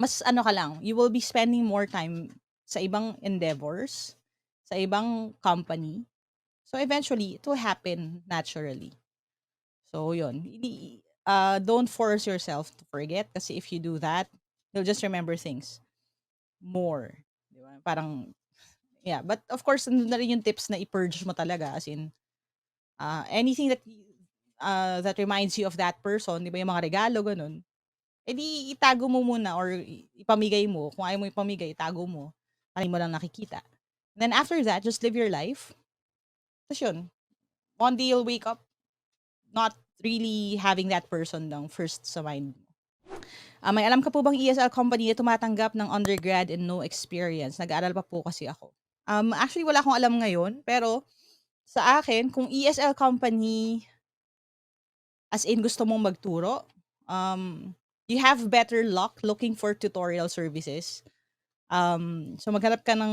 Mas ano ka lang, you will be spending more time sa ibang endeavors, sa ibang company. So eventually, it will happen naturally. So yun, don't force yourself to forget kasi if you do that, you'll just remember things more. Di ba? Parang, yeah. But of course, nandun na rin yung tips na i-purge mo talaga. As in, anything that reminds you of that person, 'di ba, yung mga regalo gano'n, eh, di itago mo muna or ipamigay mo. Kung ayaw mo ipamigay, itago mo. Para mo lang nakikita. Then after that, just live your life. Tapos yun, one day you'll wake up not really having that person lang first sa mind mo. May alam ka po bang ESL company na tumatanggap ng undergrad and no experience? Nag-aaral pa po kasi ako. Actually, wala akong alam ngayon, pero sa akin, kung ESL company as in gusto mong magturo, you have better luck looking for tutorial services. So maghanap ka ng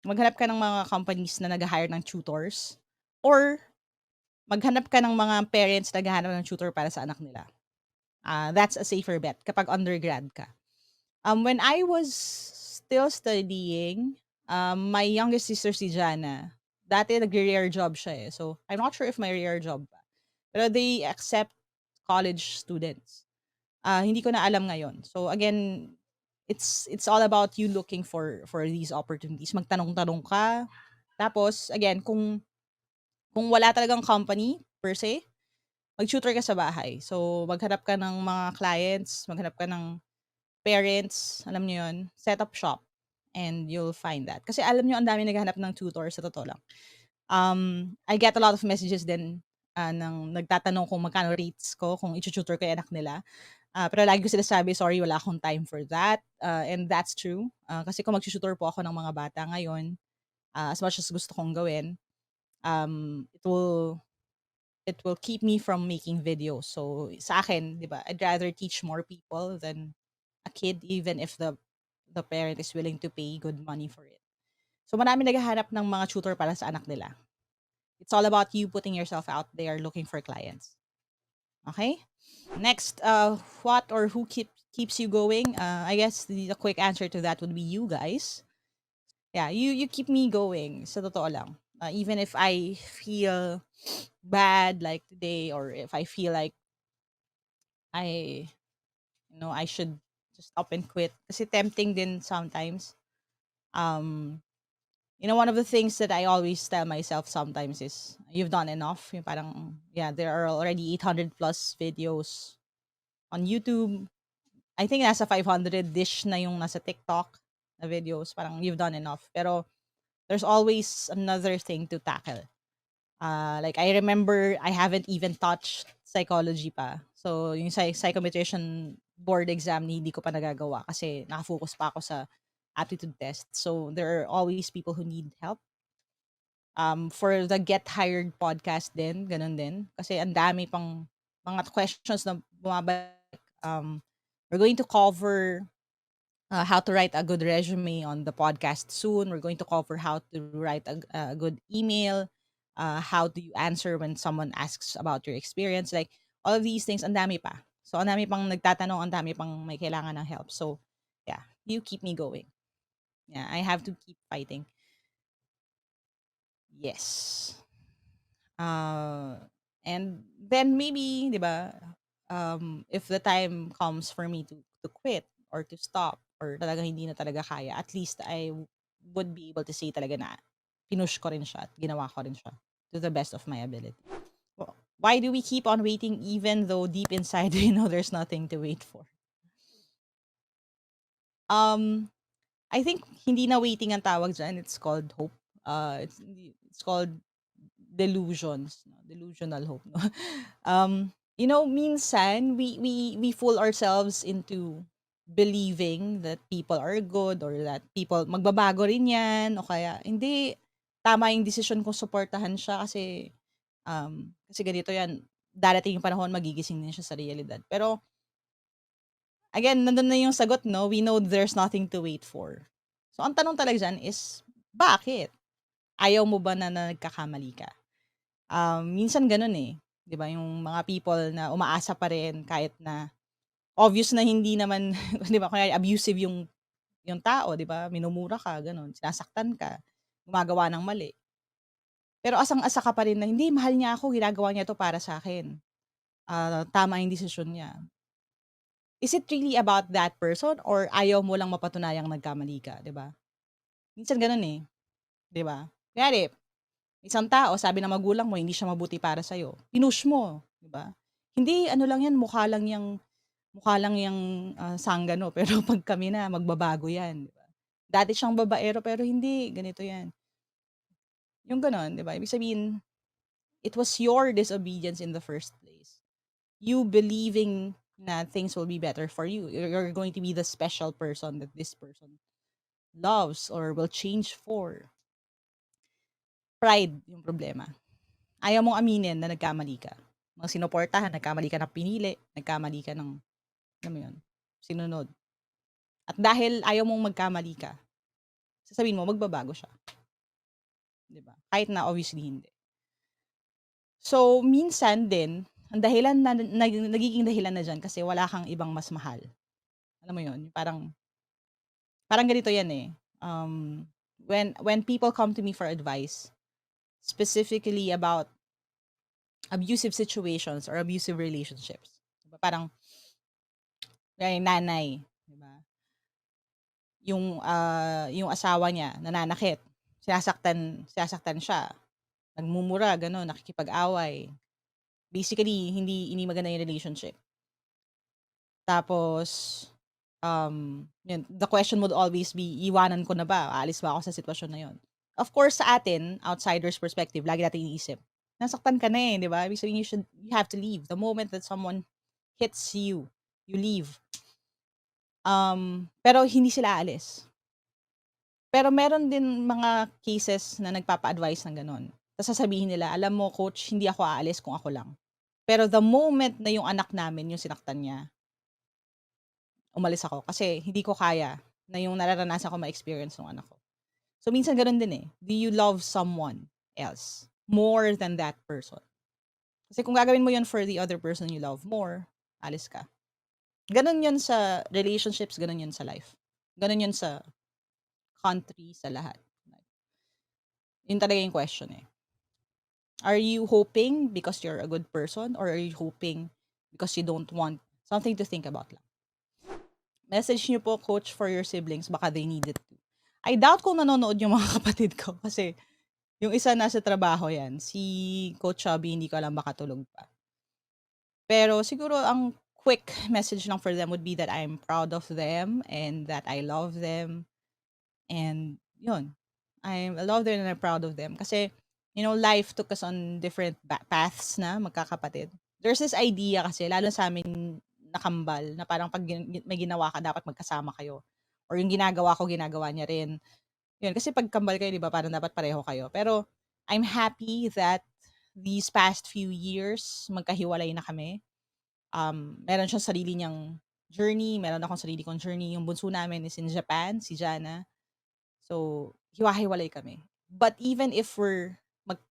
mga companies na nag-hire ng tutors or maghanap ka ng mga parents na naghahanap ng tutor para sa anak nila. That's a safer bet kapag undergrad ka. When I was still studying, my youngest sister si Jana, dati nagre-rare job siya eh. So, I'm not sure if may rare job pa. Pero they accept college students. Hindi ko na alam ngayon. So again, it's all about you looking for these opportunities. Magtanong-tanong ka. Tapos again, kung wala talagang company per se, mag-tutor ka sa bahay. So maghanap ka ng mga clients, maghanap ka ng parents, alam niyo 'yun, set up shop and you'll find that. Kasi alam niyo ang daming naghahanap ng tutor sa totoo lang. I get a lot of messages din, ng nagtatanong kung magkano rates ko kung i-tu-tutor ko yung anak nila. Pero lagi ko sinasabi, "Sorry, wala akong time for that." And that's true. Kasi kung magtu-tutor po ako ng mga bata ngayon, as much as gusto kong gawin, it will keep me from making videos. So, sa akin, 'di ba, I'd rather teach more people than a kid even if the parent is willing to pay good money for it. So, marami naghahanap ng mga tutor para sa anak nila. It's all about you putting yourself out there looking for clients. Okay? Next, what or who keeps you going? I guess the quick answer to that would be you guys. Yeah, you keep me going. Sa totoo lang. Even if I feel bad like today, or if I feel like I I should just stop and quit. Kasi tempting din sometimes. Um, one of the things that I always tell myself sometimes is, you've done enough. Yung parang, yeah, there are already 800 plus videos on YouTube. I think nasa 500 dish na yung nasa TikTok na videos. Parang you've done enough. Pero there's always another thing to tackle. Like I remember I haven't even touched psychology pa. So yung psychometrician board exam hindi ko pa nagagawa kasi nakafocus pa ako sa aptitude test. So there are always people who need help. For the Get Hired podcast din, ganun din. Kasi ang dami pang mga questions na bumabalik. We're going to cover how to write a good resume on the podcast soon. We're going to cover how to write a good email. How do you answer when someone asks about your experience? Like, all of these things, ang dami pa. So, ang dami pang nagtatanong, ang dami pang may kailangan ng help. So, yeah, you keep me going. Yeah, I have to keep fighting. Yes. Uh, and then maybe, di ba, if the time comes for me to quit or to stop or talagang hindi na talaga kaya, at least would be able to say talaga na pinush ko rin siya at ginawa ko rin siya to the best of my ability. Why do we keep on waiting even though deep inside we know there's nothing to wait for? Um, I think hindi na waiting ang tawag dyan. It's called hope. It's called delusions. No? Delusional hope. No? Minsan we fool ourselves into believing that people are good or that people magbabago rin yan o kaya hindi tama yung decision kung suportahan siya kasi ganito yan, darating yung panahon magigising din siya sa realidad. Pero again, nandun na yung sagot, no? We know there's nothing to wait for. So ang tanong talaga dyan is, bakit? Ayaw mo ba na nagkakamali ka? Minsan gano'n, eh, 'di ba, yung mga people na umaasa pa rin kahit na obvious na hindi naman 'di ba, kunyari abusive yung tao, 'di ba, minumura ka gano'n, sinasaktan ka, gumagawa ng mali. Pero asang-asa ka pa rin na, "Hindi, mahal niya ako, ginagawa niya 'to para sa'kin. Tama yung desisyon niya." Is it really about that person or ayaw mo lang mapatunayang nagkamali ka, 'di ba? Minsan gano'n, eh, 'di ba? Kunyari isang tao sabi ng magulang mo hindi siya mabuti para sa'yo, pinush mo, 'di ba? Hindi ano lang 'yan, mukha lang yang sanggano pero 'pag kami na magbabago 'yan, 'di ba? Dati siyang babaero pero hindi, ganito 'yan. Yung gano'n, 'di ba? Ibig sabihin, it was your disobedience in the first place. You believing na things will be better for you. You're going to be the special person that this person loves or will change for. Pride yung problema. Ayaw mong aminin na nagkamali ka. Mga sinuportahan, nagkamali ka ng pinili, nagkamali ka ng, alam mo yun, sinunod. At dahil ayaw mong magkamali ka, sasabihin mo, magbabago siya. 'Di ba? Kahit na obviously hindi. So, minsan din, ang dahilan nagiging dahilan na diyan kasi wala kang ibang mas mahal. Alam mo yun? Parang ganito yan eh. When people come to me for advice, specifically about abusive situations or abusive relationships, diba? Parang Kaya yung nanay, 'di ba? Yung asawa niya nananakit, sinasaktan siya, nagmumura gano'n, nakikipag-away. Basically hindi maganda yung relationship. Tapos, yun, the question would always be, iwanan ko na ba? Aalis ba ako sa sitwasyon na yun? Of course, sa atin, outsider's perspective, lagi natin iniisip, nasaktan ka na eh, di ba? Ibig sabihin, you have to leave. The moment that someone hits you, you leave. Pero hindi sila aalis. Pero meron din mga cases na nagpapa-advise ng gano'n. Tapos sasabihin nila, alam mo coach, hindi ako aalis kung ako lang. Pero the moment na yung anak namin yung sinaktan niya, umalis ako kasi hindi ko kaya na yung nararanasan ko ma-experience ng anak ko. So minsan gano'n din eh. Do you love someone else more than that person? Kasi kung gagawin mo yun for the other person you love more, alis ka. Gano'n yun sa relationships, gano'n yun sa life. Gano'n yun sa country, sa lahat. Yun talaga yung question eh. Are you hoping because you're a good person or are you hoping because you don't want something to think about lang? Message niyo po, coach, for your siblings. Baka they need it too. I doubt kung nanonood yung mga kapatid ko kasi yung isa nasa trabaho yan. Si Coach Chubby, hindi ko alam baka tulog pa. Pero siguro ang quick message lang for them would be that I'm proud of them and that I love them. And yun, I love them and I'm proud of them. Kasi, you know, life took us on different paths na magkakapatid. There's this idea kasi, lalo sa amin nakambal, na parang pag may ginawa ka, dapat magkasama kayo. Or yung ginagawa ko, ginagawa niya rin. Yun, kasi pag kambal kayo, di ba, parang dapat pareho kayo. Pero, I'm happy that these past few years, magkahiwalay na kami. Meron siyang sarili niyang journey, meron akong sarili kong journey. Yung bunso namin is in Japan, si Jana. So, hiwa-hiwalay kami. But even if we're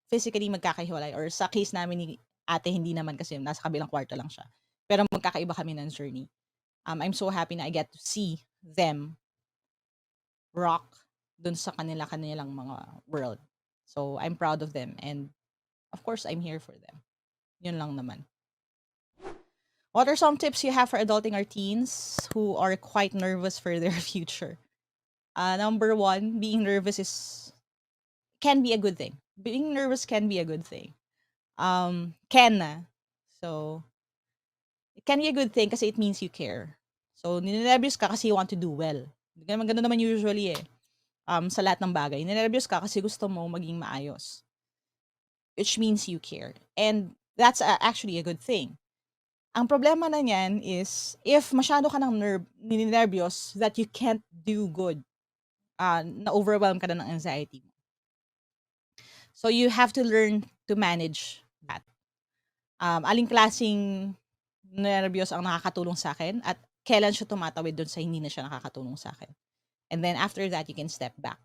physically magkakahiwalay or sa case namin ni ate, hindi naman kasi nasa kabilang kwarto lang siya. Pero magkakaiba kami ng journey. I'm so happy na I get to see them rock dun sa kanilang mga world. So, I'm proud of them and of course, I'm here for them. Yun lang naman. What are some tips you have for adulting our teens who are quite nervous for their future? Number one, being nervous can be a good thing. Being nervous can be a good thing. Can na. So, it can be a good thing kasi it means you care. So, ninenervyos ka kasi you want to do well. Ganun naman usually eh. Sa lahat ng bagay. Ninenervyos ka kasi gusto mo maging maayos. Which means you care. And that's actually a good thing. Ang problema na niyan is, if masyado ka ng ninenervyos that you can't do good, na-overwhelm ka na ng anxiety mo. So, you have to learn to manage that. Aling klaseng nervyos ang nakakatulong sa akin at kailan siya tumatawid dun sa hindi na siya nakakatulong sa akin. And then after that, you can step back.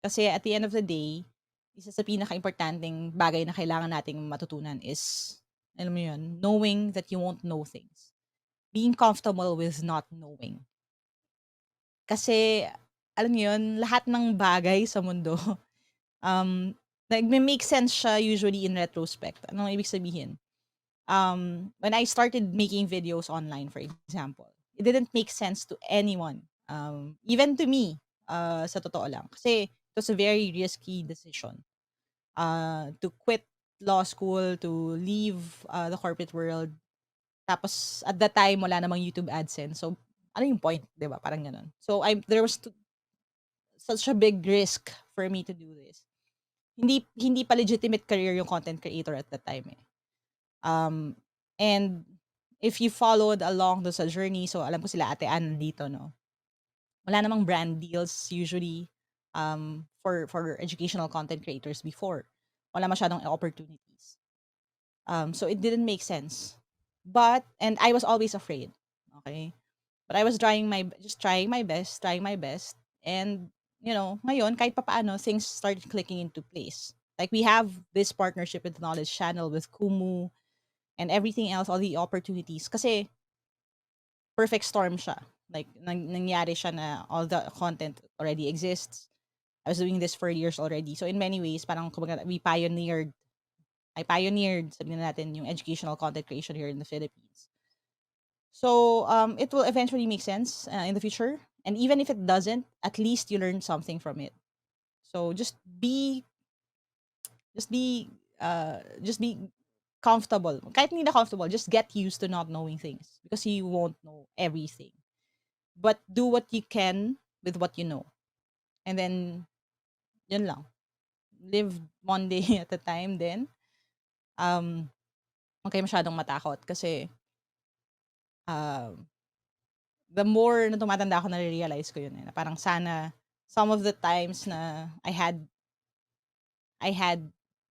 Kasi at the end of the day, isa sa pinaka-importanting bagay na kailangan nating matutunan is, alam mo yun, knowing that you won't know things. Being comfortable with not knowing. Kasi, alam mo yun, lahat ng bagay sa mundo, nagme-make sense siya usually in retrospect. Anong ibig sabihin? When I started making videos online, for example, it didn't make sense to anyone. Even to me, sa totoo lang. Kasi it was a very risky decision. To quit law school, to leave the corporate world. Tapos, at that time, wala namang YouTube AdSense. So, ano yung point? Diba? Parang ganun. So, there was such a big risk for me to do this. Hindi pa legitimate career yung content creator at that time eh. And if you followed along sa journey, so alam ko sila Ate Ann dito, no? Wala namang brand deals usually for educational content creators before. Wala masyadong opportunities. So it didn't make sense. And I was always afraid. Okay? But I was trying my best. And, you know, ngayon, kahit papaano, things started clicking into place. Like we have this partnership with Knowledge Channel, with Kumu, and everything else, all the opportunities. Kasi, perfect storm siya. Like, nangyari siya na all the content already exists. I was doing this for years already. So, in many ways, parang I pioneered, sabihin natin, yung educational content creation here in the Philippines. So it will eventually make sense in the future. And even if it doesn't, at least you learn something from it. So just be, just be comfortable. Kahit hindi na comfortable, just get used to not knowing things because you won't know everything. But do what you can with what you know. And then, yun lang. Live one day at a time then. Um, huwag kayo masyadong matakot kasi um, the more na tumatanda ako, nare-realize ko yun eh, na parang sana some of the times na I had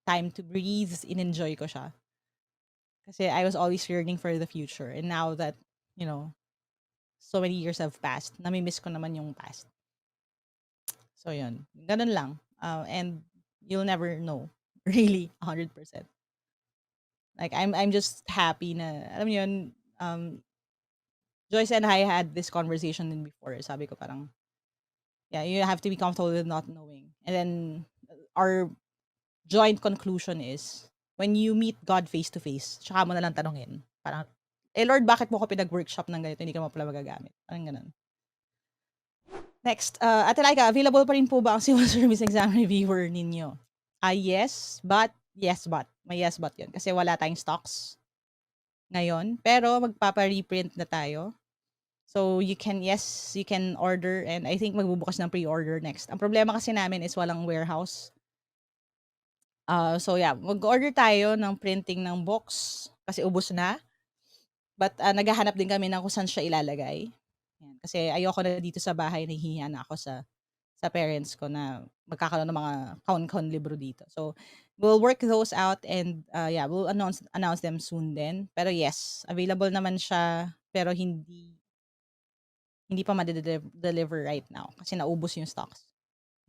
time to breathe, in-enjoy ko siya. Kasi I was always yearning for the future. And now that, you know, so many years have passed, nami-miss ko naman yung past. So yun, ganun lang. And you'll never know, really, 100%. Like, I'm just happy na, alam mo yun, Joyce and I had this conversation din before. Sabi ko parang, yeah, you have to be comfortable with not knowing. And then, our joint conclusion is, when you meet God face to face, tsaka mo na lang tanungin. Parang, Lord, bakit mo ko pinag-workshop ng ganito? Hindi ka mo pala magagamit. Parang ganun. Next, Ate Lyqa, available pa rin po ba ang civil service exam reviewer ninyo? Yes, but, may yes, but yun. Kasi wala tayong stocks ngayon. Pero, magpapa-reprint na tayo. So, you can order, and I think magbubukas ng pre-order next. Ang problema kasi namin is walang warehouse. So yeah, mag-order tayo ng printing ng box kasi ubos na. But naghahanap din kami ng kung saan siya ilalagay. Yan. Kasi ayoko na dito sa bahay, nahihiya na ako sa parents ko na magkakaroon ng mga kaun-kaun libro dito. So, we'll work those out, and yeah, we'll announce them soon din. Pero yes, available naman siya, pero hindi pa ma-deliver right now kasi naubos yung stocks.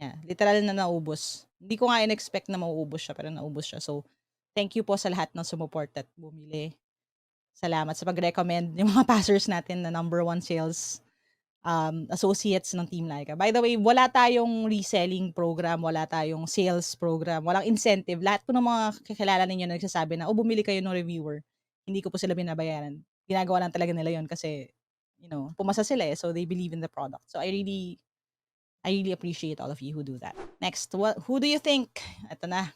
Yeah, literal na naubos. Hindi ko nga in-expect na mauubos siya, pero naubos siya. So, thank you po sa lahat ng sumuport at bumili. Salamat sa pag-recommend yung mga passers natin na number one sales associates ng Team Lyqa. By the way, wala tayong reselling program, wala tayong sales program, walang incentive. Lahat po ng mga kakilala ninyo na nagsasabi na, bumili kayo ng reviewer. Hindi ko po sila binabayaran. Ginagawa lang talaga nila yon kasi, pumasa sila eh, so they believe in the product. So I really appreciate all of you who do that. Next, who do you think? Ito na.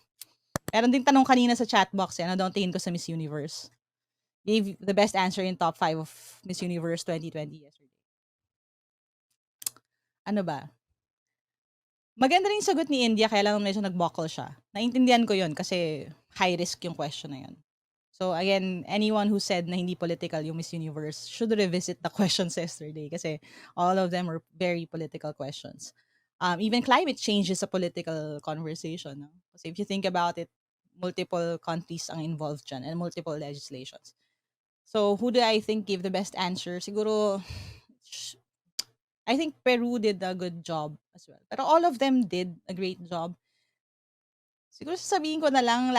Meron din tanong kanina sa chat box. Ano daw ang tingin ko sa Miss Universe? Gave the best answer in top 5 of Miss Universe 2020 yesterday. Ano ba? Maganda rin yung sagot ni India, kaya lang medyo nag-buckle siya. Naintindihan ko yun kasi high risk yung question na yun. So again, anyone who said na hindi political yung Miss Universe should revisit the questions yesterday kasi all of them were very political questions. Even climate change is a political conversation. No? Kasi if you think about it, multiple countries ang involved dyan and multiple legislations. So who do I think gave the best answer? Siguro, I think Peru did a good job as well. Pero all of them did a great job. Siguro sasabihin ko na lang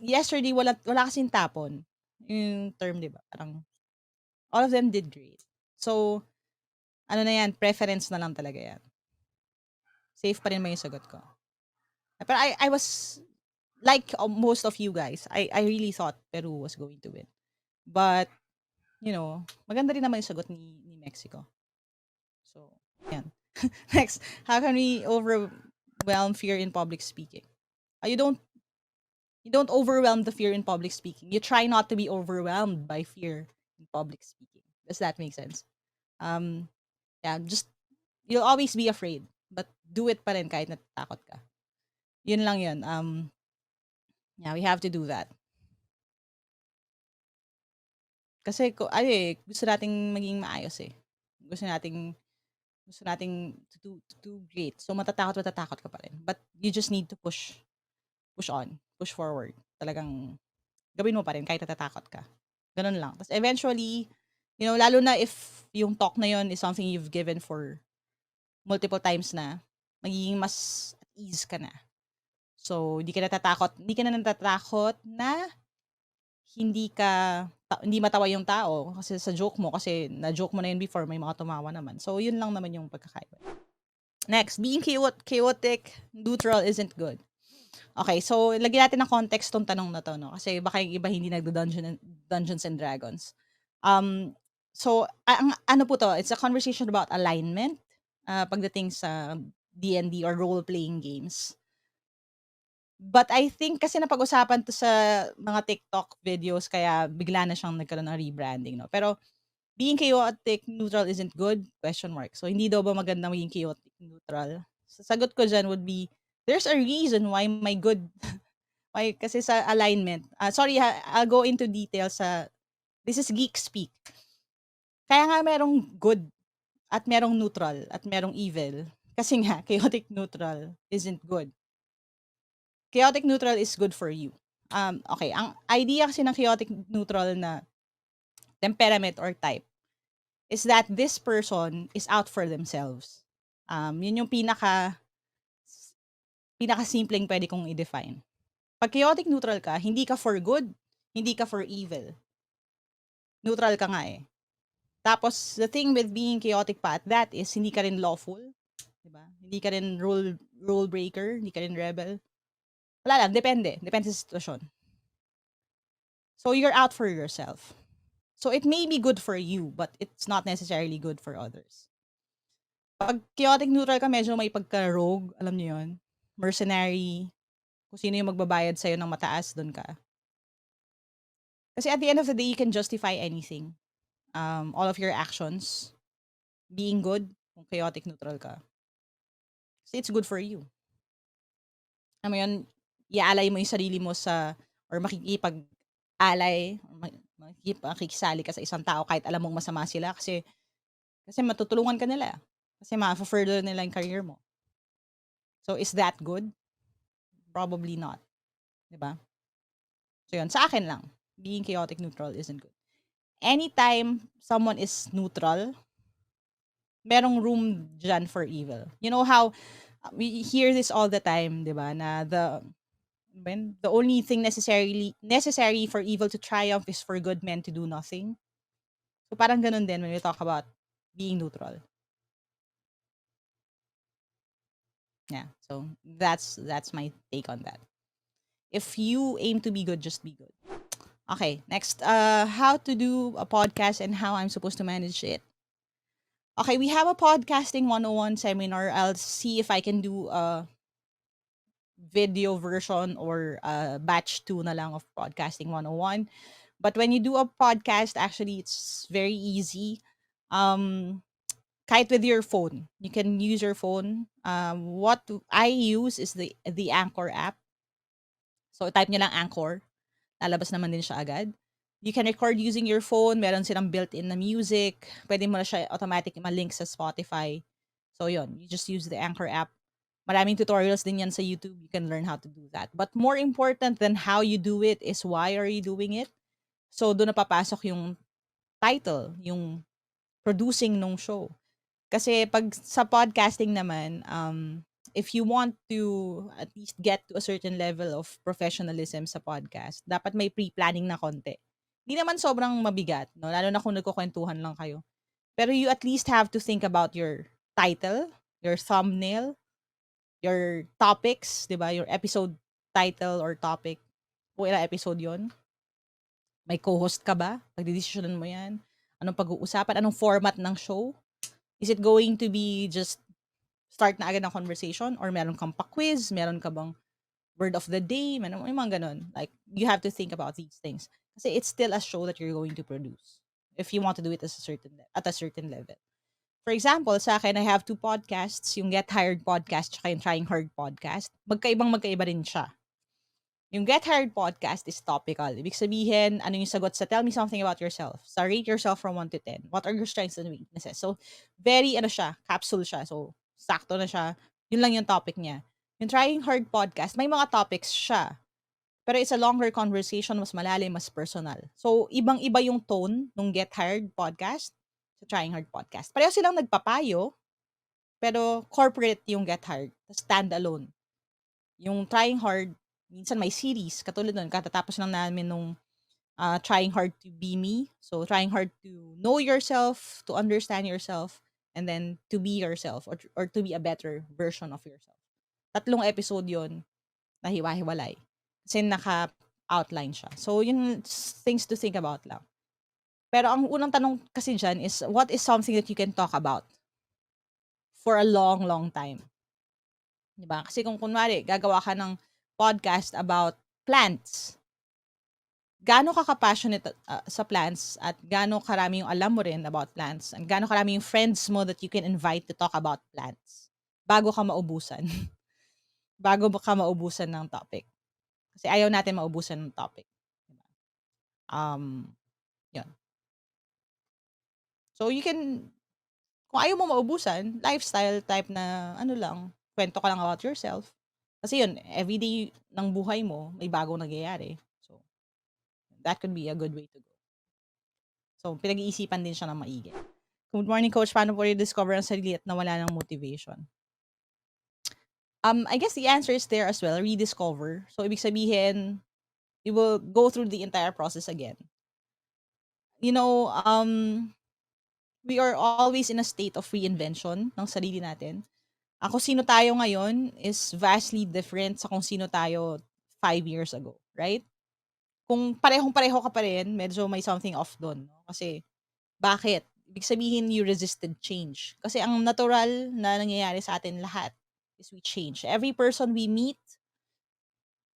yesterday wala kasing tapon. Yung term, 'di ba? Parang all of them did great. So, na yan, preference na lang talaga yan. Safe pa rin may sagot ko. Pero I was like most of you guys, I really thought Peru was going to win. But, maganda rin naman yung sagot ni Mexico. So, yan. Next, how can we overwhelm fear in public speaking? You don't overwhelm the fear in public speaking. You try not to be overwhelmed by fear in public speaking. Does that make sense? Yeah, just you'll always be afraid, but do it pa rin kahit natatakot ka. Yun lang yun. Yeah, we have to do that. Kasi gusto nating maging maayos eh. Gusto nating to do great. So matatakot ka pa rin. But you just need to push on, push forward. Talagang gawin mo pa rin kahit natatakot ka. Ganun lang. Tapos eventually, lalo na if yung talk na yun is something you've given for multiple times na, magiging mas at ease ka na. So, hindi ka na natatakot na hindi matawa yung tao kasi sa joke mo, kasi na-joke mo na yun before, may mga tumawa naman. So, yun lang naman yung pagkakaiba. Next, being chaotic, neutral isn't good. Okay, so lagyan natin ng context tong tanong na to, no? Kasi baka yung iba hindi nagdo-Dungeons and Dragons. Um, so, ang ano po 'to, it's a conversation about alignment, pagdating sa D&D or role-playing games. But I think kasi napag-usapan 'to sa mga TikTok videos kaya bigla na siyang nagkaroon ng rebranding 'no. Pero being chaotic neutral isn't good? Question mark. So hindi daw ba magandang maging chaotic neutral? Sa sagot ko diyan would be, there's a reason why my good why kasi sa alignment, sorry ha, I'll go into detail sa this is geek speak. Kaya nga merong good at merong neutral at merong evil. Kasi nga chaotic neutral isn't good. Chaotic neutral is good for you. Okay, ang idea kasi ng chaotic neutral na temperament or type is that this person is out for themselves. Yun yung pinaka-simpleng pwede kong i-define. Pag chaotic neutral ka, hindi ka for good, hindi ka for evil. Neutral ka nga eh. Tapos, the thing with being chaotic pa at that is, hindi ka rin lawful. Diba? Hindi ka rin rule breaker, hindi ka rin rebel. Wala lang, depende. Depende sa sitwasyon. So, you're out for yourself. So, it may be good for you, but it's not necessarily good for others. Pag chaotic neutral ka, medyo may pagka-rogue, alam niyo yun? Mercenary, kung sino yung magbabayad sa'yo ng mataas, dun ka. Kasi at the end of the day, you can justify anything. All of your actions, being good, kung chaotic neutral ka. Kasi it's good for you. Alam mo yun, iaalay mo yung sarili mo sa, or makikipag-alay, or makikisali ka sa isang tao kahit alam mong masama sila kasi matutulungan ka nila. Kasi ma-further nila yung career mo. So, is that good? Probably not. Diba? So, yun. Sa akin lang, being chaotic neutral isn't good. Anytime someone is neutral, merong room dyan for evil. You know how we hear this all the time, di ba? Na the only thing necessary for evil to triumph is for good men to do nothing. So parang ganun din when we talk about being neutral. Yeah. So that's my take on that. If you aim to be good, just be good. Okay, next, how to do a podcast and how I'm supposed to manage it. Okay, we have a podcasting 101 seminar. I'll see if I can do a video version or batch 2 na lang of podcasting 101. But when you do a podcast, actually, it's very easy. Kahit with your phone, you can use your phone. What I use is the Anchor app. So type nyo lang Anchor. Lalabas naman din siya agad. You can record using your phone. Meron silang built-in na music. Pwede mo na siya automatic ma-link sa Spotify. So yun, you just use the Anchor app. Maraming tutorials din yan sa YouTube. You can learn how to do that. But more important than how you do it is why are you doing it? So doon na papasok yung title, yung producing nung show. Kasi pag sa podcasting naman, if you want to at least get to a certain level of professionalism sa podcast, dapat may pre-planning na konti. Hindi naman sobrang mabigat, no? Lalo na kung nagkukwentuhan lang kayo. Pero you at least have to think about your title, your thumbnail, your topics, di ba? Your episode title or topic. Kung ilang episode yon. May co-host ka ba? Pagdidesisyonan mo yan. Anong pag-uusapan? Anong format ng show? Is it going to be just start na agad ng conversation or meron kang pa-quiz, meron ka bang word of the day, meron yung mga ganun. Like, you have to think about these things. Kasi it's still a show that you're going to produce if you want to do it at a certain level. For example, sa akin, I have two podcasts, yung Get Hired podcast tsaka yung Trying Hard podcast. Magkaiba rin siya. Yung Get Hired podcast is topical. Ibig sabihin, ano yung sagot sa tell me something about yourself. Sa rate yourself from 1 to 10. What are your strengths and weaknesses? So, very, capsule siya. So, sakto na siya. Yun lang yung topic niya. Yung Trying Hard podcast, may mga topics siya. Pero it's a longer conversation, mas malalim, mas personal. So, ibang-iba yung tone nung Get Hired podcast sa Trying Hard podcast. Pareho silang nagpapayo, pero corporate yung Get Hired. Standalone. Yung Trying Hard, minsan may series. Katulad nun, katatapos lang namin nung Trying Hard to Be Me. So, trying hard to know yourself, to understand yourself, and then to be yourself or to be a better version of yourself. 3 episode yon na hiwa-hiwalay. Kasi naka-outline siya. So, yun, things to think about lang. Pero ang unang tanong kasi diyan is, what is something that you can talk about for a long, long time? 'Di ba? Kasi kung kunwari gagawa ka ng podcast about plants, gaano ka ka-passionate, sa plants at gaano karami yung alam mo rin about plants and gaano karami yung friends mo that you can invite to talk about plants bago ka maubusan, bago ka maubusan ng topic. Kasi ayaw natin maubusan ng topic, 'di ba? 'Yun. So you can, kung ayaw mo maubusan, lifestyle type na ano lang, kwento ka lang about yourself. Kasi 'yun, everyday ng buhay mo may bagong nangyayari. So, that could be a good way to go. So, pinag-iisipan din siya ng maigi. Good morning, coach. Paano po rediscover ang sarili at nawala ng motivation? I guess the answer is there as well, rediscover. So, ibig sabihin, you will go through the entire process again. You know, we are always in a state of reinvention ng sarili natin. Kung sino tayo ngayon is vastly different sa kung sino tayo 5 years ago, right? Kung parehong-pareho ka pa rin, medyo may something off dun, 'no? Kasi bakit? Ibig sabihin you resisted change. Kasi ang natural na nangyayari sa atin lahat is we change. Every person we meet,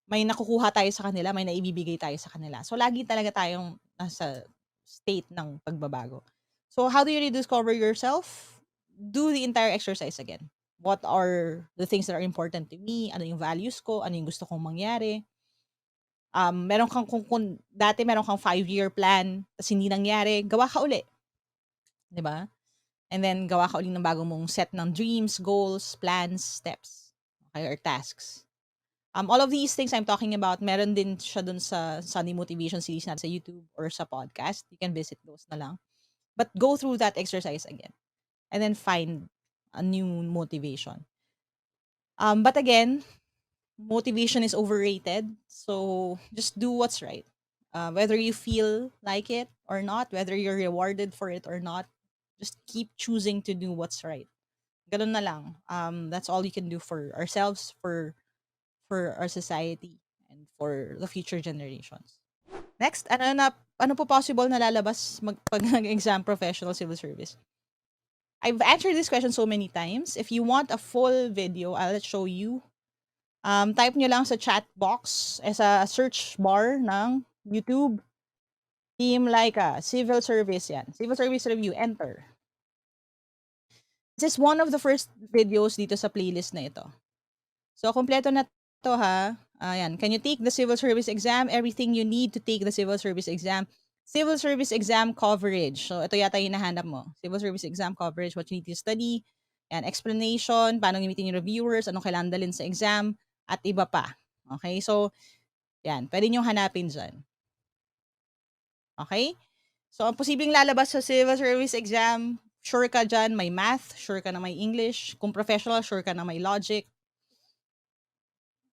may nakukuha tayo sa kanila, may naibibigay tayo sa kanila. So, lagi talaga tayong nasa state ng pagbabago. So, how do you rediscover yourself? Do the entire exercise again. What are the things that are important to me? Ano yung values ko? Ano yung gusto kong mangyari? Meron kang, kung dati meron kang 5-year plan, tapos hindi nangyari, gawa ka uli. 'Di ba? And then, gawa ka uli ng bago mong set ng dreams, goals, plans, steps, okay, or tasks. All of these things I'm talking about, meron din siya dun sa Sunday Motivation series natin sa YouTube or sa podcast. You can visit those na lang. But go through that exercise again. And then find a new motivation. But again, motivation is overrated. So just do what's right. Whether you feel like it or not, whether you're rewarded for it or not, just keep choosing to do what's right. Ganun na lang. That's all you can do for ourselves, for our society, and for the future generations. Next, ano po possible na lalabas pag nag-exam professional civil service? I've answered this question so many times. If you want a full video, I'll show you. Type nyo lang sa chat box, sa search bar ng YouTube, Team Lyqa, Civil Service yan. Civil Service Review, enter. This is one of the first videos dito sa playlist na ito. So, kompleto na to ha. Ayan. Can you take the civil service exam? Everything you need to take the civil service exam. Civil service exam coverage. So, ito yata yung hinahanap mo. Civil service exam coverage, what you need to study. Ayan. Explanation, paano gamitin yung reviewers, anong kailangan dalhin sa exam, at iba pa. Okay? So, yan. Pwede nyo hanapin dyan. Okay? So, ang posibleng lalabas sa civil service exam, sure ka dyan, may math, sure ka na may English. Kung professional, sure ka na may logic,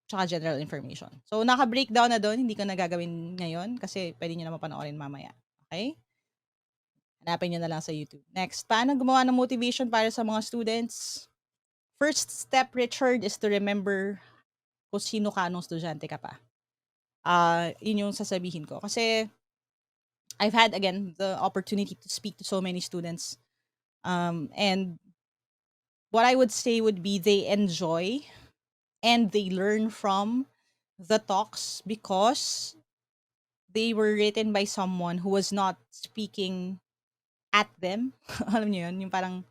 tsaka general information. So, naka-breakdown na doon, hindi ko na gagawin ngayon kasi pwede nyo na mapanoorin mamaya. Okay? Hanapin nyo na lang sa YouTube. Next, paano gumawa ng motivation para sa mga students? First step, Richard, is to remember kung sino ka nung estudyante ka pa. Yun yung sasabihin ko. Kasi, I've had, again, the opportunity to speak to so many students. And what I would say would be they enjoy and they learn from the talks because they were written by someone who was not speaking at them. Alam niyo yun? Yung parang,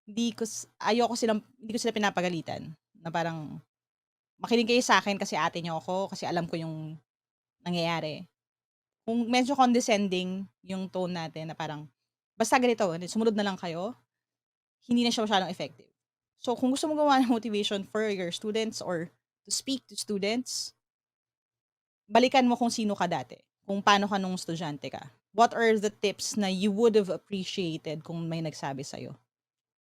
hindi ko sila pinapagalitan. Na parang, makinig kayo sa akin kasi ate niyo ako, kasi alam ko yung nangyayari. Kung medyo condescending yung tone natin na parang, basta ganito, sumunod na lang kayo, hindi na siya masyadong effective. So, kung gusto mo gawa ng motivation for your students or to speak to students, balikan mo kung sino ka dati. Kung paano ka nung estudyante ka. What are the tips na you would have appreciated kung may nagsabi sa'yo?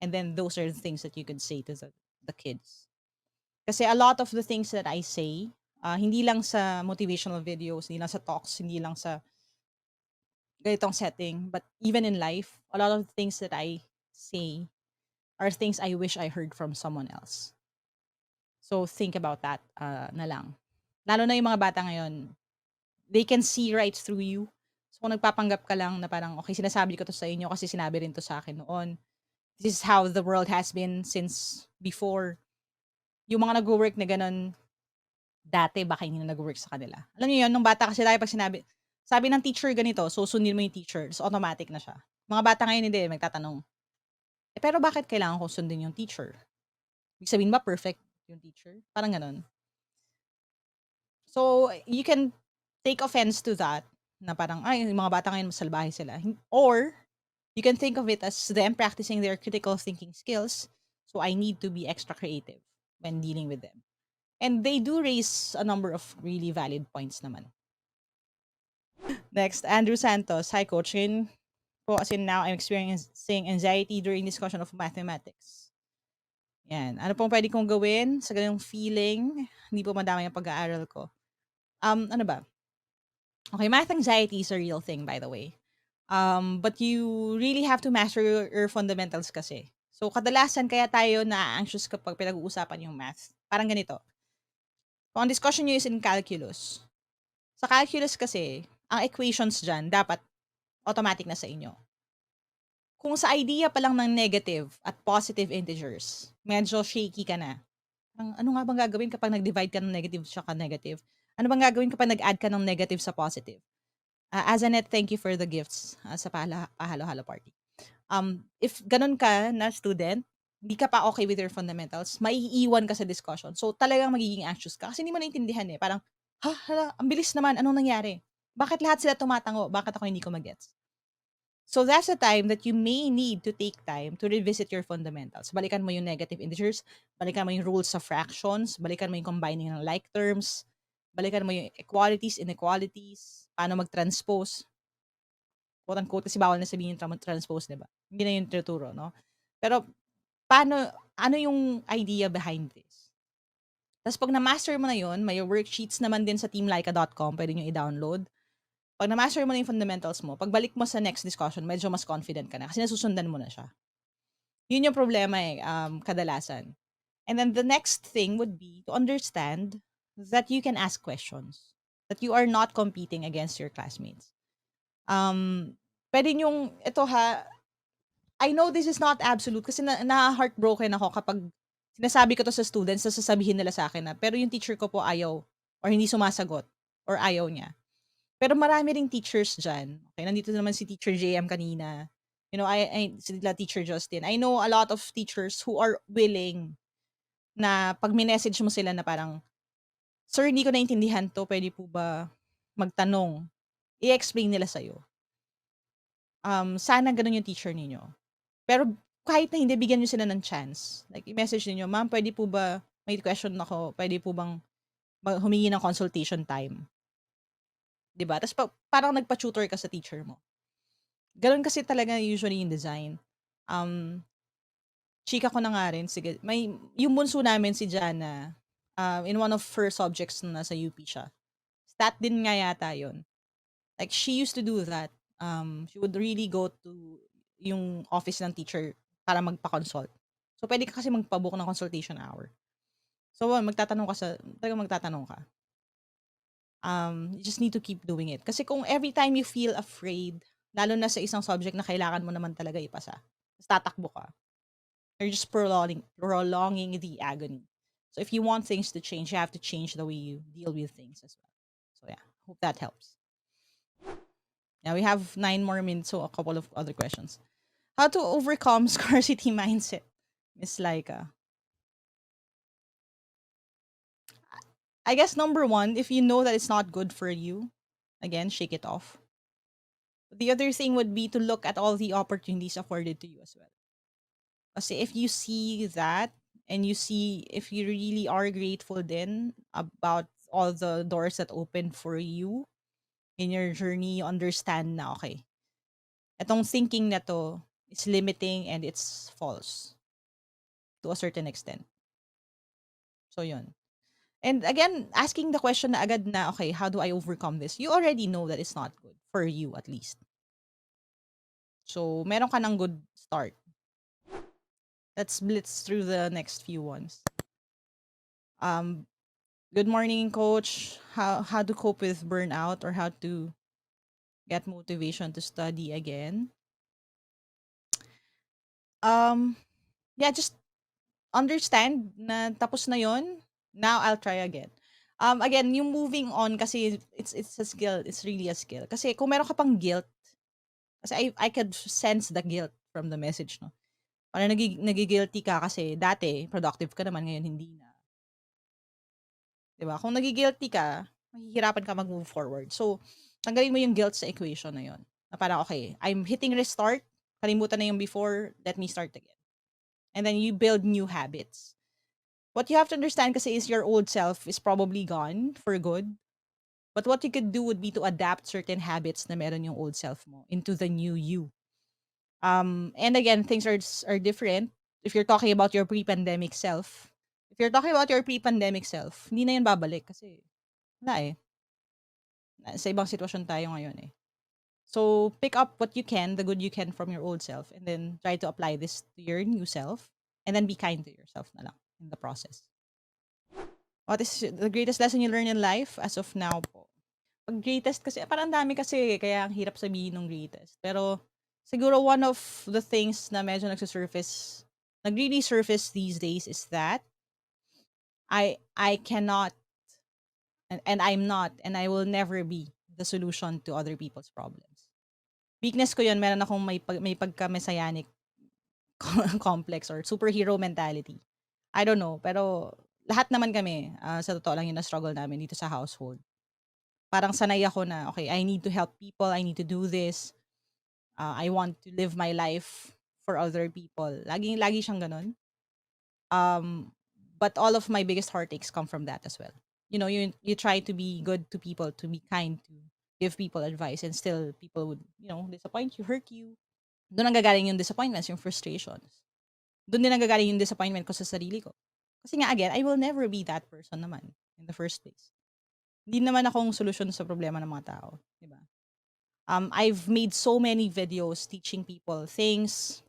And then those are the things that you could say to the kids. Kasi a lot of the things that I say, hindi lang sa motivational videos, hindi lang sa talks, hindi lang sa ganitong setting, but even in life, a lot of the things that I say are things I wish I heard from someone else. So think about that na lang. Lalo na yung mga bata ngayon, they can see right through you. So, kung nagpapanggap ka lang na parang, okay, sinasabi ko 'to sa inyo kasi sinabi rin 'to sa akin noon. This is how the world has been since before. Yung mga nagwo-work na gano'n dati baka hindi na nagwo-work sa kanila. Alam niyo 'yun, nung bata kasi tayo 'pag sabi ng teacher ganito, susundin mo yung teacher, so automatic na siya. Mga bata ngayon hindi, magtatanong, "Eh, pero bakit kailangan kong sundin yung teacher? Ibig sabihin ba perfect yung teacher?" Parang gano'n. So, you can take offense to that na parang, "Ay, yung mga bata ngayon masalbahe sila." Or you can think of it as them practicing their critical thinking skills, so I need to be extra creative when dealing with them. And they do raise a number of really valid points naman. Next, Andrew Santos. Hi, Coach. Yun po, as in now, I'm experiencing anxiety during discussion of mathematics. Yan. Ano pong pwede kong gawin sa ganung feeling? Hindi po madama yung pag-aaral ko. Ano ba? Okay, math anxiety is a real thing, by the way. But you really have to master your fundamentals kasi. So, kadalasan kaya tayo na-anxious kapag pinag-uusapan yung math. Parang ganito. Kung ang discussion nyo is in calculus, sa calculus kasi, ang equations dyan, dapat automatic na sa inyo. Kung sa idea pa lang ng negative at positive integers, medyo shaky ka na. Ano nga bang gagawin kapag nag-divide ka ng negative tsaka negative? Ano bang gagawin kapag nag-add ka ng negative sa positive? As Azanet, thank you for the gifts sa pahalo-halo party. If ganun ka na student, hindi ka pa okay with your fundamentals, maiiwan ka sa discussion. So, talagang magiging anxious ka kasi hindi mo naintindihan eh. Parang, ha, hala, ang bilis naman, anong nangyari? Bakit lahat sila tumatango? Bakit ako hindi ko magets? So, that's the time that you may need to take time to revisit your fundamentals. Balikan mo yung negative integers, balikan mo yung rules of fractions, balikan mo yung combining ng like terms, balikan mo yung equalities, inequalities, paano mag-transpose, quote unquote, kasi bawal na sabihin yung transpose, 'di ba? Hindi na yung tinuturo, no? Pero paano ano yung idea behind this? Tapos pag na-master mo na yun, may worksheets naman din sa teamlyca.com, pwede nyo i-download. Pag na-master mo na yung fundamentals mo, pagbalik mo sa next discussion, medyo mas confident ka na kasi nasusundan mo na siya. Yun yung problema eh, kadalasan. And then the next thing would be to understand that you can ask questions. That you are not competing against your classmates. Pwede yung, ito ha, I know this is not absolute kasi na-heartbroken ako kapag sinasabi ko to sa students, na sasabihin nila sa akin na, pero yung teacher ko po ayaw or hindi sumasagot or ayaw niya. Pero marami ring teachers dyan. Okay, nandito naman si Teacher JM kanina. You know, sila Teacher Justin. I know a lot of teachers who are willing na pag minessage mo sila na parang, "Sir, hindi ko naintindihan to. Pwede po ba magtanong?" I-explain nila sa'yo. Sana ganun yung teacher ninyo. Pero kahit na hindi, bigyan niyo sila ng chance. Like, i-message niyo, "Ma'am, pwede po ba, may question ako, pwede po bang humingi ng consultation time?" 'Di ba? Tapos parang nagpa-tutor ka sa teacher mo. Gano'n kasi talaga usually yung design. Um, Chika ko na nga rin, sige, may yung bunso namin si Jana, in one of her subjects na nasa UP siya. Stat din nga yata yun. Like, she used to do that. She would really go to yung office ng teacher para magpa-consult. So, pwede ka kasi magpa-book ng consultation hour. So, talagang magtatanong ka. You just need to keep doing it. Kasi kung every time you feel afraid, lalo na sa isang subject na kailangan mo naman talaga ipasa, tapos tatakbo ka, you're just prolonging the agony. So, if you want things to change, you have to change the way you deal with things as well. So, yeah, hope that helps. Now, we have 9 more minutes, so a couple of other questions. How to overcome scarcity mindset, Miss Laika? I guess number one, if you know that it's not good for you, again, shake it off. The other thing would be to look at all the opportunities afforded to you as well. Kasi if you see that, and you see if you really are grateful then about all the doors that open for you in your journey, you understand na, okay, etong thinking na to is limiting and it's false to a certain extent. So yun. And again, asking the question na agad na, okay, how do I overcome this? You already know that it's not good for you at least. So, meron ka ng good start. Let's blitz through the next few ones. Um, Good morning, coach. How to cope with burnout or how to get motivation to study again. Um, yeah, just understand na tapos na yon. Now I'll try again. Again, yung moving on kasi it's a skill. It's really a skill. Kasi kung meron ka pang guilt, kasi I could sense the guilt from the message, no? Parang nagiguilty ka kasi dati productive ka naman, ngayon hindi na. 'Di ba? Kung nagiguilty ka, mahihirapan ka mag-move forward. So, tanggalin mo yung guilt sa equation na yon. Na parang, okay, I'm hitting restart, kalimutan na yung before, let me start again. And then you build new habits. What you have to understand kasi is your old self is probably gone for good. But what you could do would be to adapt certain habits na meron yung old self mo into the new you. And again, things are different. If you're talking about your pre-pandemic self, if you're talking about your pre-pandemic self, hindi na yun babalik kasi wala eh. Sa ibang sitwasyon tayo ngayon eh. So, pick up what you can, the good you can from your old self, and then try to apply this to your new self, and then be kind to yourself na lang in the process. What is the greatest lesson you learn in life as of now po? Pag greatest kasi, parang dami kasi, kaya ang hirap sabihin ng greatest. Pero, siguro one of the things na medyo nag-really surface these days is that I cannot, and I'm not, and I will never be the solution to other people's problems. Weakness ko yun, meron akong may pagka-messianic complex or superhero mentality. I don't know, pero lahat naman kami, sa totoo lang yun na struggle namin dito sa household. Parang sanay ako na, okay, I need to help people, I need to do this, I want to live my life for other people. Lagi siyang ganun. Um, but all of my biggest heartaches come from that as well. You know, you try to be good to people, to be kind, to give people advice, and still people would, disappoint you, hurt you. Doon nanggagaling yung disappointments, yung frustrations. Doon din nanggagaling yung disappointment ko sa sarili ko. Kasi nga again, I will never be that person naman in the first place. Hindi naman akong solusyon sa problema ng mga tao, 'di ba? I've made so many videos teaching people things.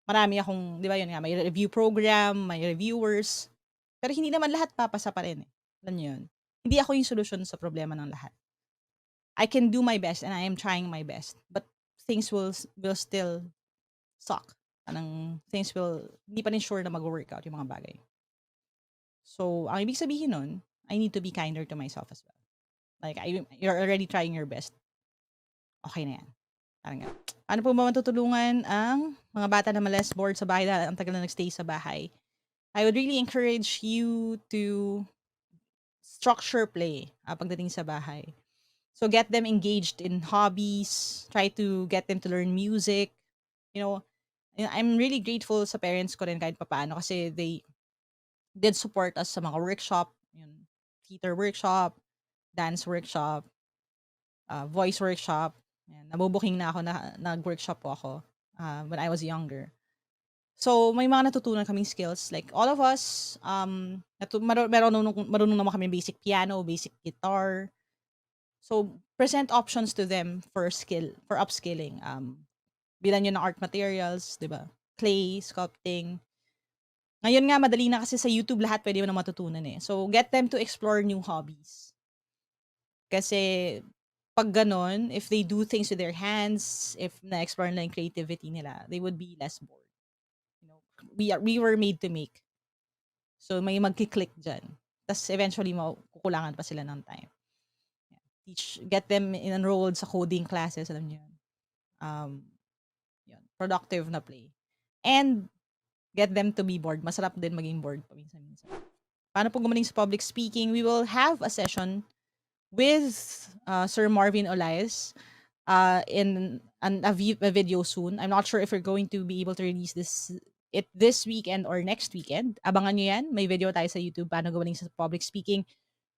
Marami akong, 'di ba, yun nga, may review program, may reviewers. Pero hindi naman lahat papasa pa rin eh. Alam niyo yun? Hindi ako yung solusyon sa problema ng lahat. I can do my best and I am trying my best. But things will still suck. Parang things hindi pa rin sure na mag-work out yung mga bagay. So, ang ibig sabihin nun, I need to be kinder to myself as well. Like, you're already trying your best. Okay na yan. Parang nga. Paano po ba matutulungan ang mga bata na malas bored sa bahay dahil ang tagal na nagstay sa bahay? I would really encourage you to structure play pagdating sa bahay. So, get them engaged in hobbies. Try to get them to learn music. You know, I'm really grateful sa parents ko rin kahit papaano kasi they did support us sa mga workshop, yun, theater workshop, dance workshop, voice workshop. Yan, nabubuking na ako na nag-workshop po ako when I was younger. So, may mga natutunan kaming skills. Like, all of us, marunong naman kami basic piano, basic guitar. So, present options to them for upskilling. Bilan yun ng art materials, di ba? Clay, sculpting. Ngayon nga, madali na kasi sa YouTube lahat pwede mo na matutunan eh. So, get them to explore new hobbies. Kasi, pag ganon, if they do things with their hands, if na-explore na yung creativity nila, they would be less bored. You know, we were made to make. So, may magki-click dyan. Tapos, eventually, kukulangan pa sila ng time. Get them enrolled sa coding classes, alam niyo yun. Yun, productive na play. And, get them to be bored. Masarap din maging bored paminsan-minsan. Paano po gumaling sa public speaking? We will have a session with Sir Marvin Olias in a video soon. I'm not sure if we're going to be able to release this weekend or next weekend. Abangan nyo yan. May video tayo sa YouTube. Paano gumaling sa public speaking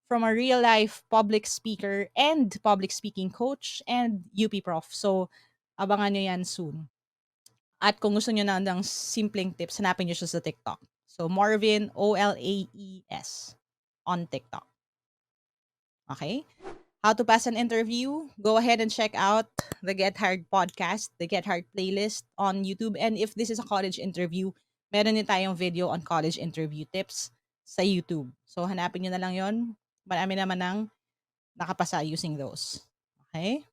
from a real life public speaker and public speaking coach and UP prof. So, abangan nyo yan soon. At kung gusto nyo na ng simpleng tips, hanapin nyo siya sa TikTok. So, Marvin, Olaes, on TikTok. Okay? How to pass an interview? Go ahead and check out the Get Hired podcast, the Get Hired playlist on YouTube. And if this is a college interview, meron din tayong video on college interview tips sa YouTube. So, hanapin nyo na lang yon. Marami naman ng nakapasa using those. Okay?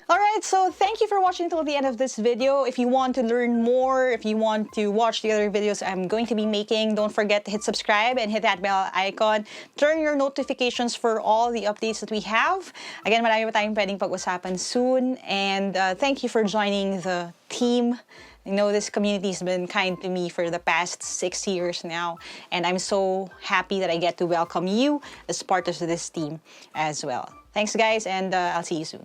Alright, so thank you for watching till the end of this video. If you want to learn more, if you want to watch the other videos I'm going to be making, don't forget to hit subscribe and hit that bell icon. Turn your notifications for all the updates that we have. Again, marami pa tayong pwedeng pag-usapan soon. And thank you for joining the team. I know this community has been kind to me for the past 6 years now. And I'm so happy that I get to welcome you as part of this team as well. Thanks, guys, and I'll see you soon.